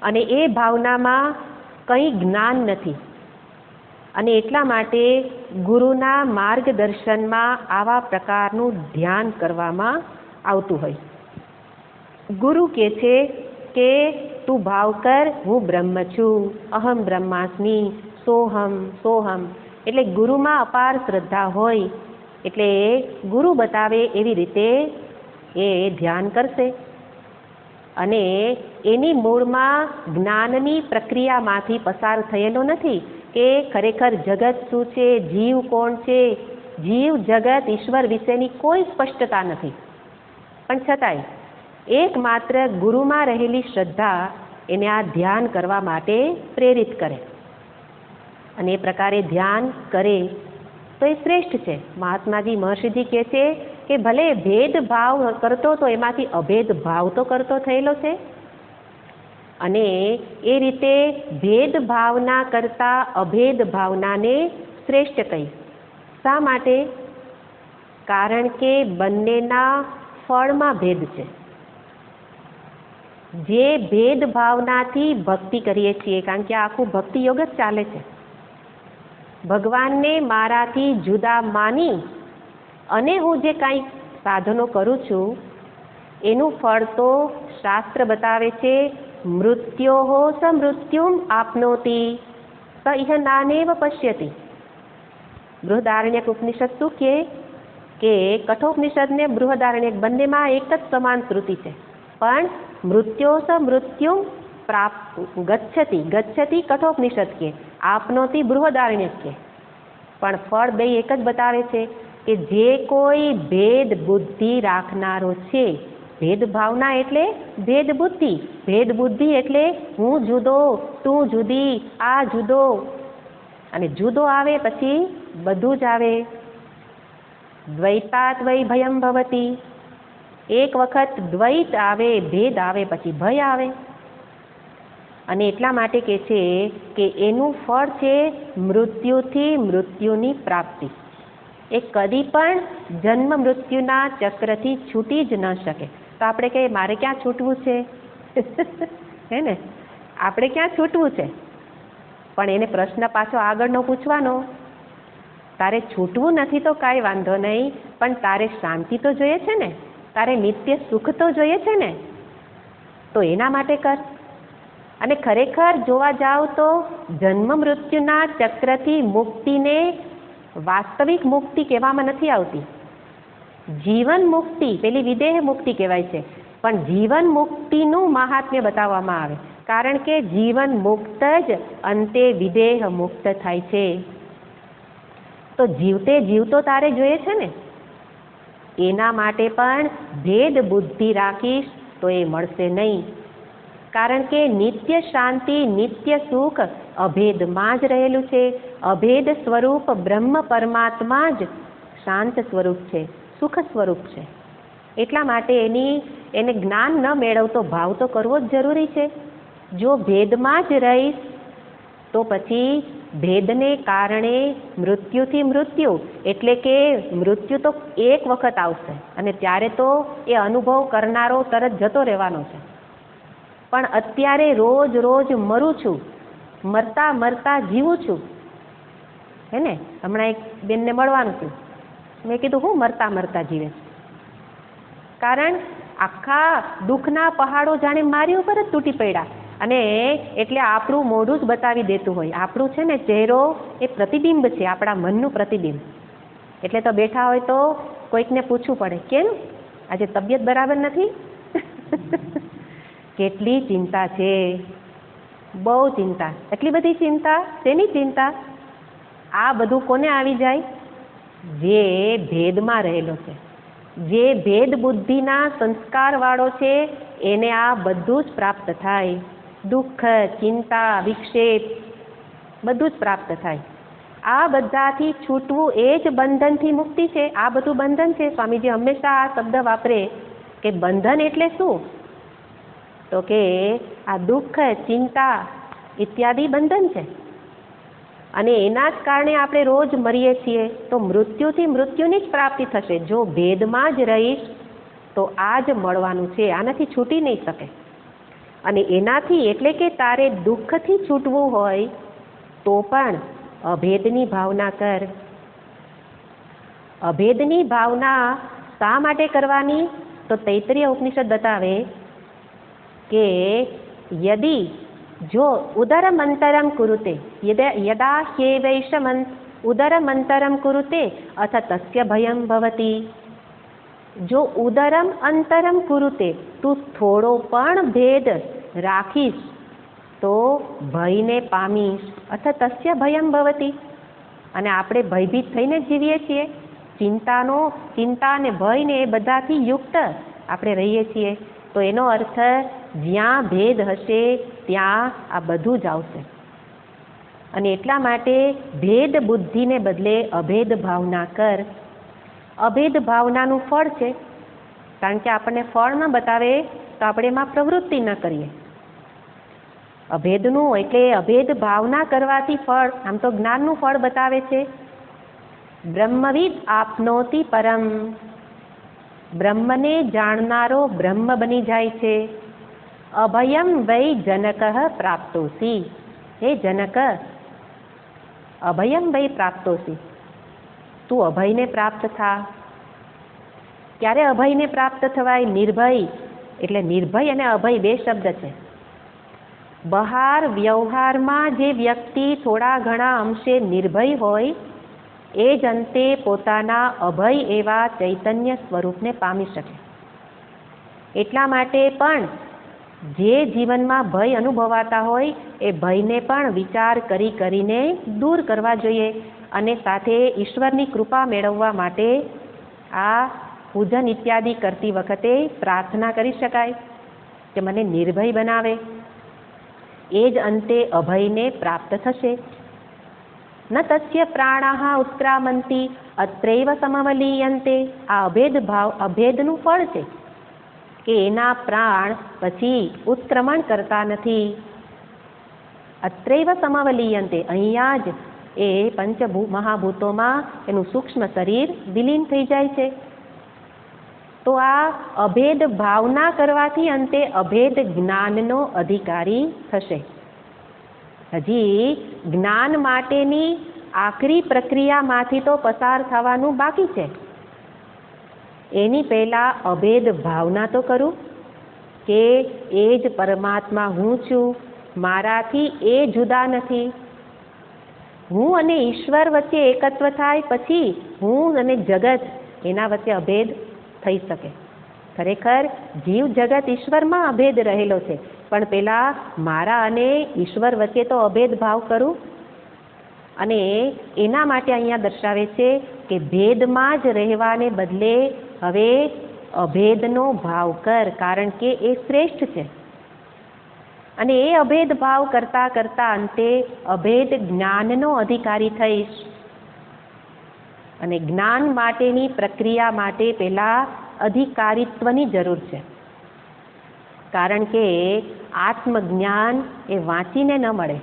અને એ ભાવનામાં કંઈ જ્ઞાન નથી. અને એટલા માટે ગુરુના માર્ગદર્શનમાં આવા પ્રકારનું ધ્યાન કરવામાં આવતું હોય. ગુરુ કહે છે કે તું ભાવ કર, હું બ્રહ્મ છું, અહમ બ્રહ્માસ્મિ, સોહમ સોહમ. એટલે ગુરુમાં અપાર શ્રદ્ધા હોય એટલે ગુરુ બતાવે એવી રીતે એ ધ્યાન કરશે. અને એની મૂળમાં જ્ઞાનની પ્રક્રિયામાંથી પસાર થયેલો નથી કે ખરેખર જગત શું છે, જીવ કોણ છે, જીવ જગત ઈશ્વર વિશેની કોઈ સ્પષ્ટતા નથી. પણ છતાંય એકમાત્ર ગુરુમાં રહેલી શ્રદ્ધા એને આ ધ્યાન કરવા માટે પ્રેરિત કરે. અને એ પ્રકારે ધ્યાન કરે તો એ શ્રેષ્ઠ છે. મહાત્માજી મહર્ષિજી કહે છે કે ભલે ભેદભાવ કરતો તો એમાંથી અભેદ ભાવ તો કરતો થયેલો છે. અને એ રીતે ભેદભાવના કરતા અભેદ ભાવનાને શ્રેષ્ઠ કહી. શા માટે? કારણ કે બંનેના ફળમાં ભેદ છે. જે ભેદભાવનાથી ભક્તિ કરીએ છીએ, કારણ કે આખું ભક્તિ યોગ જ ચાલે છે, ભગવાનને મારાથી જુદા માની અને હું જે કાંઈ સાધનો કરું છું એનું ફળ તો શાસ્ત્ર બતાવે છે, મૃત્યોહો સ મૃત્યુમ આપનોતિ સ ઇહ નાનેવ પશ્યતિ. બૃહદારણ્યક ઉપનિષદ શું કહે કે કઠોપનિષદ ને બૃહદારણ્યક બંનેમાં એક જ સમાન શ્રુતિ છે, પણ મૃત્યો સ મૃત્યુમ ગચ્છતિ ગચ્છતિ કઠોપનિષદ કે, આપનોતિ બૃહદારણ્યક કે. પણ ફળ બે એક જ બતાવે છે કે જે કોઈ ભેદ બુદ્ધિ રાખનારો છે, ભેદ ભાવના એટલે ભેદ બુદ્ધિ, ભેદ બુદ્ધિ એટલે હું જુદો, તું જુદી, આ જુદો, અને જુદો આવે પછી બધું જ આવે. દ્વૈતાત વૈ ભયમ ભવતી, એક વખત દ્વૈત આવે, ભેદ આવે પછી ભય આવે. અને એટલા માટે કહે છે કે એનું ફળ છે મૃત્યુથી મૃત્યુની પ્રાપ્તિ. એ કદી પણ જન્મ મૃત્યુના ચક્રથી છૂટી જ ન શકે. તો આપણે કહીએ મારે ક્યાં છૂટવું છે હે ને, આપણે ક્યાં છૂટવું છે? પણ એને પ્રશ્ન પાછો આગળનો પૂછવાનો, તારે છૂટવું નથી તો કાંઈ વાંધો નહીં, પણ તારે શાંતિ તો જોઈએ છે ને, તારે નિત્ય સુખ તો જોઈએ છે ને, તો એના માટે કર. અને ખરેખર જોવા જાવ તો જન્મ મૃત્યુના ચક્રથી મુક્તિને વાસ્તવિક મુક્તિ કહેવામાં નથી આવતી. જીવન મુક્તિ પેલી વિદેહ મુક્તિ કહેવાય છે, પણ જીવન મુક્તિનું મહાત્મ્ય બતાવવામાં આવે, કારણ કે જીવન મુક્ત જ અંતે વિદેહ મુક્ત થાય છે. તો જીવતે જીવતો તારે જોઈએ છે ને, એના માટે પણ ભેદ બુદ્ધિ રાખીશ તો એ મળશે નહીં. કારણ કે નિત્ય શાંતિ, નિત્ય સુખ અભેદમાં જ રહેલું છે. અભેદ સ્વરૂપ બ્રહ્મ પરમાત્મા જ શાંત સ્વરૂપ છે, સુખ સ્વરૂપ છે. એટલા માટે એને જ્ઞાન ન મેળવતો ભાવ તો કરવો જ જરૂરી છે. જો ભેદમાં જ રહીશ તો પછી ભેદને કારણે મૃત્યુથી મૃત્યુ, એટલે કે મૃત્યુ તો એક વખત આવશે અને ત્યારે તો એ અનુભવ કરનારો તરત જતો રહેવાનો છે. પણ અત્યારે રોજ રોજ મરું છું, મરતા મરતા જીવું છું. હે ને, હમણાં એક બેનને મળવાનું છું, મેં કીધું હું મરતા મરતા જીવે, કારણ આખા દુઃખના પહાડો જાણે મારી ઉપર જ તૂટી પડ્યા. અને એટલે આપણું મોઢું જ બતાવી દેતું હોય. આપણું છે ને ચહેરો એ પ્રતિબિંબ છે, આપણા મનનું પ્રતિબિંબ. એટલે તો બેઠા હોય તો કોઈકને પૂછવું પડે, કેમ આજે તબિયત બરાબર નથી? કેટલી ચિંતા છે, બહુ ચિંતા. એટલી બધી ચિંતા, શેની ચિંતા? આ બધું કોને આવી જાય? જે ભેદમાં રહેલો છે, જે ભેદ બુદ્ધિના સંસ્કારવાળો છે, એને આ બધું જ પ્રાપ્ત થાય. દુઃખ, ચિંતા, વિક્ષેપ બધું જ પ્રાપ્ત થાય. આ બધાથી છૂટવું એ જ બંધનથી મુક્તિ છે. આ બધું બંધન છે. સ્વામીજી હંમેશા આ શબ્દ વાપરે કે બંધન એટલે શું? તો કે આ દુઃખ, ચિંતા ઇત્યાદિ બંધન છે. અને એના જ કારણે આપણે રોજ મરીએ છીએ. તો મૃત્યુથી મૃત્યુની જ પ્રાપ્તિ થશે. જો ભેદમાં જ રહીશ તો આ જ મળવાનું છે, આનાથી છૂટી નહીં શકે. અને એનાથી એટલે કે તારે દુઃખથી છૂટવું હોય તો પણ અભેદની ભાવના કર. અભેદની ભાવના શા માટે કરવાની? તો તૈત્રીય ઉપનિષદ બતાવે કે યદિ જો ઉદરમંતરમ કુરુતે, યદા હ્યેવૈષમ ઉદરમંતરમ કુરુતે અથ તસ્ય ભયમ ભવતી. જો ઉદરમ અંતરમ કુરુતે, તું થોડો પણ ભેદ રાખીશ તો ભયને પામીશ. અથ તસ્ય ભયમ ભવતી. અને આપણે ભયભીત થઈને જીવીએ છીએ. ચિંતા અને ભયને એ બધાથી યુક્ત આપણે રહીએ છીએ. તો એનો અર્થ જ્યાં ભેદ હશે ત્યાં આ બધું જ આવશે. અને એટલા માટે ભેદ બુદ્ધિને બદલે અભેદ ભાવના કર. અભેદ ભાવનાનું ફળ છે, કારણ કે આપણને ફળ ન બતાવે તો આપણે એમાં પ્રવૃત્તિ ન કરીએ. અભેદનું એટલે અભેદ ભાવના કરવાથી ફળ, આમ તો જ્ઞાનનું ફળ બતાવે છે. બ્રહ્મવિદ આપનોતિ પરમ. બ્રહ્મને જાણનારો બ્રહ્મ બની જાય છે. અભયમ વૈ જનક પ્રાપ્તોસી. હે જનક, અભયમ વૈ પ્રાપ્તોસી, તું અભયને પ્રાપ્ત થા. ક્યારે અભયને પ્રાપ્ત થવાય? નિર્ભય. એટલે નિર્ભય અને અભય બે શબ્દ છે. બહાર વ્યવહારમાં જે વ્યક્તિ થોડા ઘણા અંશે નિર્ભય હોય એ જ અંતે પોતાના અભય એવા ચૈતન્ય સ્વરૂપને પામી શકે. એટલા માટે પણ જે જીવનમાં ભય અનુભવાતા હોય એ ભયને પણ વિચાર કરીને દૂર કરવા જોઈએ. અને સાથે ઈશ્વરની કૃપા મેળવવા માટે આ પૂજન ઇત્યાદિ કરતી વખતે પ્રાર્થના કરી શકાય કે મને નિર્ભય બનાવે. એ જ અંતે અભયને પ્રાપ્ત થશે. ન તસ્ય પ્રાણાહ ઉત્ક્રામંતી અત્રૈવ સમવલીયંતે. આ અભેદનું ફળ છે કે એના પ્રાણ પછી ઉત્ક્રમણ કરતા નથી. અત્રૈવ સમવલીયંતે, અહીંયા જ એ મહાભૂતોમાં એનું સૂક્ષ્મ શરીર વિલીન થઈ જાય છે. તો આ અભેદ ભાવના કરવાથી અંતે અભેદ જ્ઞાનનો અધિકારી થશે. હજી જ્ઞાન માટેની આખરી પ્રક્રિયામાંથી તો પસાર થવાનું બાકી છે. એની પહેલા અભેદ ભાવના તો કરું કે એ જ પરમાત્મા હું છું, મારાથી એ જુદા નથી. હું અને ઈશ્વર વચ્ચે એકત્વ થાય પછી હું અને જગત એના વચ્ચે અભેદ થઈ શકે. ખરેખર જીવ જગત ઈશ્વરમાં અભેદ રહેલો છે, પણ પેલા મારા અને ઈશ્વર વચ્ચે તો અભેદ ભાવ કરું. અને એના માટે અહીંયા દર્શાવે છે કે ભેદમાં જ રહેવાને બદલે હવે અભેદનો ભાવ કર, કારણ કે એ શ્રેષ્ઠ છે. અને એ અભેદ ભાવ કરતા કરતા અંતે અભેદ જ્ઞાનનો અધિકારી થઈશ. અને જ્ઞાન માટેની પ્રક્રિયા માટે પહેલા અધિકારીત્વની જરૂર છે. કારણ કે આત્મજ્ઞાન એ વાંચીને ન મળે.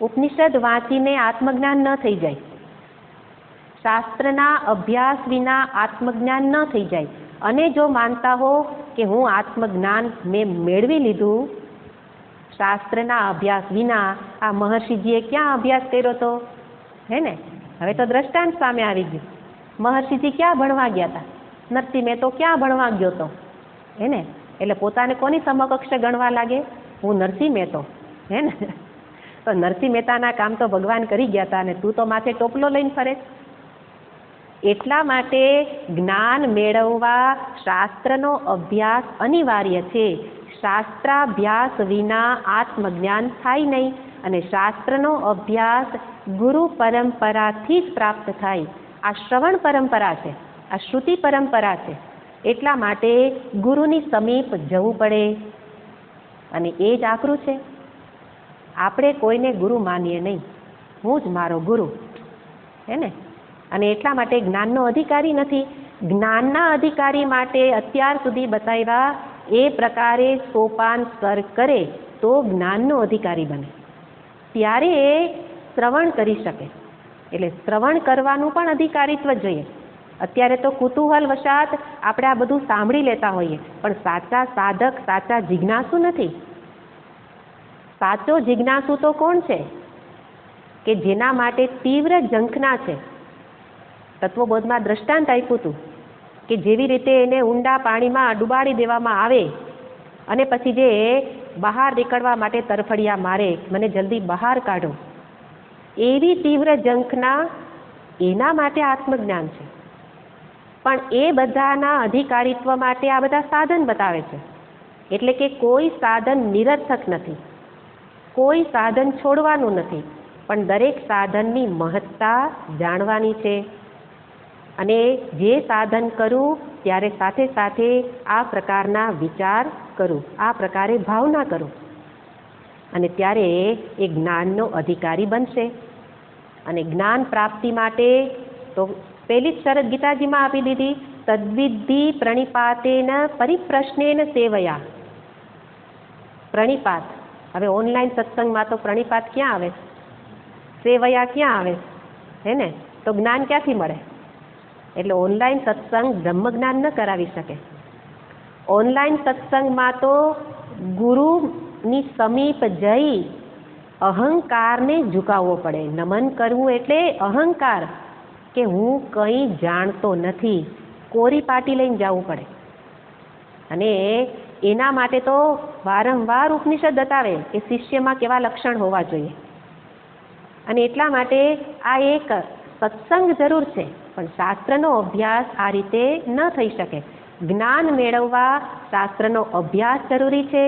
ઉપનિષદ વાંચીને આત્મજ્ઞાન ન થઈ જાય. શાસ્ત્રના અભ્યાસ વિના આત્મજ્ઞાન ન થઈ જાય. અને જો માનતા હો કે હું આત્મજ્ઞાન મેં મેળવી લીધું શાસ્ત્રના અભ્યાસ વિના, આ મહર્ષિજીએ ક્યાં અભ્યાસ કર્યો હતો? હે ને? હવે તો દ્રષ્ટાંત સામે આવી ગયું. મહર્ષિજી ક્યાં ભણવા ગયા હતા? નરસિંહ મહેતો ક્યાં ભણવા ગયો હતો? હે ને? એટલે પોતાને કોની સમકક્ષ ગણવા લાગે? હું નરસિંહ મહેતો. હે ને? તો નરસિંહ મહેતાના કામ તો ભગવાન કરી ગયા હતા અને તું તો માથે ટોપલો લઈને ફરે. એટલા માટે જ્ઞાન મેળવવા શાસ્ત્રનો અભ્યાસ અનિવાર્ય છે. શાસ્ત્રાભ્યાસ વિના આત્મજ્ઞાન થાય નહીં. અને શાસ્ત્રનો અભ્યાસ ગુરુ પરંપરાથી જ પ્રાપ્ત થાય. આ શ્રવણ પરંપરા છે, આ શ્રુતિ પરંપરા છે. એટલા માટે ગુરુની સમીપ જવું પડે. અને એ જ આકરું છે. આપણે કોઈને ગુરુ માનીએ નહીં. હું જ મારો ગુરુ. હે ને? અને એટલા માટે જ્ઞાનનો અધિકારી નથી. જ્ઞાનના અધિકારી માટે અત્યાર સુધી બતાવ્યા એ પ્રકારે સોપાન સર કરે તો જ્ઞાનનો અધિકારી બને. ત્યારે એ શ્રવણ કરી શકે. એટલે શ્રવણ કરવાનું પણ અધિકારીત્વ જોઈએ. અત્યારે તો કુતૂહલ વશાત આપણે આ બધું સાંભળી લેતા હોઈએ, પણ સાચા સાધક, સાચા જિજ્ઞાસુ નથી. સાચો જિજ્ઞાસુ તો કોણ છે? કે જેના માટે તીવ્ર ઝંખના છે. તત્વબોધમાં દ્રષ્ટાંત આપ્યું હતું કે જેવી રીતે એને ઊંડા પાણીમાં ડુબાડી દેવામાં આવે અને પછી જે બહાર નીકળવા માટે તરફડિયા મારે, મને જલ્દી બહાર કાઢો, એવી તીવ્ર ઝંખના, એના માટે આત્મજ્ઞાન છે. પણ એ બધાના અધિકારીત્વ માટે આ બધા સાધન બતાવે છે. એટલે કે કોઈ સાધન નિરર્થક નથી, કોઈ સાધન છોડવાનું નથી, પણ દરેક સાધનની મહત્તા જાણવાની છે. અને જે સાધન કરું ત્યારે સાથે સાથે આ પ્રકારના વિચાર કરું, આ પ્રકારે ભાવના કરું, અને ત્યારે એ જ્ઞાનનો અધિકારી બનશે. અને જ્ઞાન પ્રાપ્તિ માટે તો પહેલી જ શરત ગીતાજીમાં આપી દીધી, તદ્વિદ્ધિ પ્રણિપાતેન પરિપ્રશ્નેન સેવયા. પ્રણિપાત. હવે ઓનલાઈન સત્સંગમાં તો પ્રણિપાત ક્યાં આવે? સેવયા ક્યાં આવે? હે ને? તો જ્ઞાન ક્યાંથી મળે? એટલે ઓનલાઈન સત્સંગ બ્રહ્મજ્ઞાન ન કરાવી શકે. ઓનલાઈન સત્સંગમાં તો ગુરુની સમીપ જઈ અહંકારને ઝુકાવવો પડે. નમન કરવું એટલે અહંકાર, કે હું કંઈ જાણતો નથી, કોરી પાટી લઈને જવું પડે. અને એના માટે તો વારંવાર ઉપનિષદ બતાવે કે શિષ્યમાં કેવા લક્ષણ હોવા જોઈએ. અને એટલા માટે આ એક સત્સંગ જરૂર છે, પણ શાસ્ત્રનો અભ્યાસ આ રીતે ન થઈ શકે. જ્ઞાન મેળવવા શાસ્ત્રનો અભ્યાસ જરૂરી છે.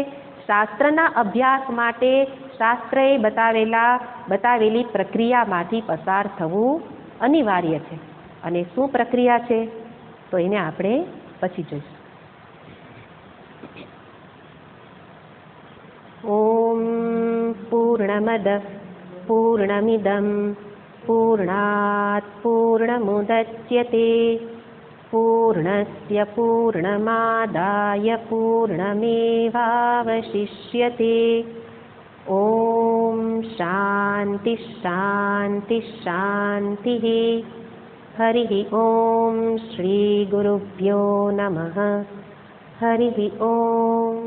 શાસ્ત્રના અભ્યાસ માટે શાસ્ત્રએ બતાવેલી પ્રક્રિયામાંથી પસાર થવું અનિવાર્ય છે. અને શું પ્રક્રિયા છે તો એને આપણે પછી જોઈશું. ઓમ પૂર્ણમદ પૂર્ણમિદં પૂર્ણાત પૂર્ણમુદચ્યતે પૂર્ણસ્ય પૂર્ણમાદાય પૂર્ણમેવાવશિષ્યતે. ઓમ શાંતિ શાંતિ શાંતિ. હરિ ઓમ શ્રી ગુરુભ્યો નમઃ. હરિ ઓમ.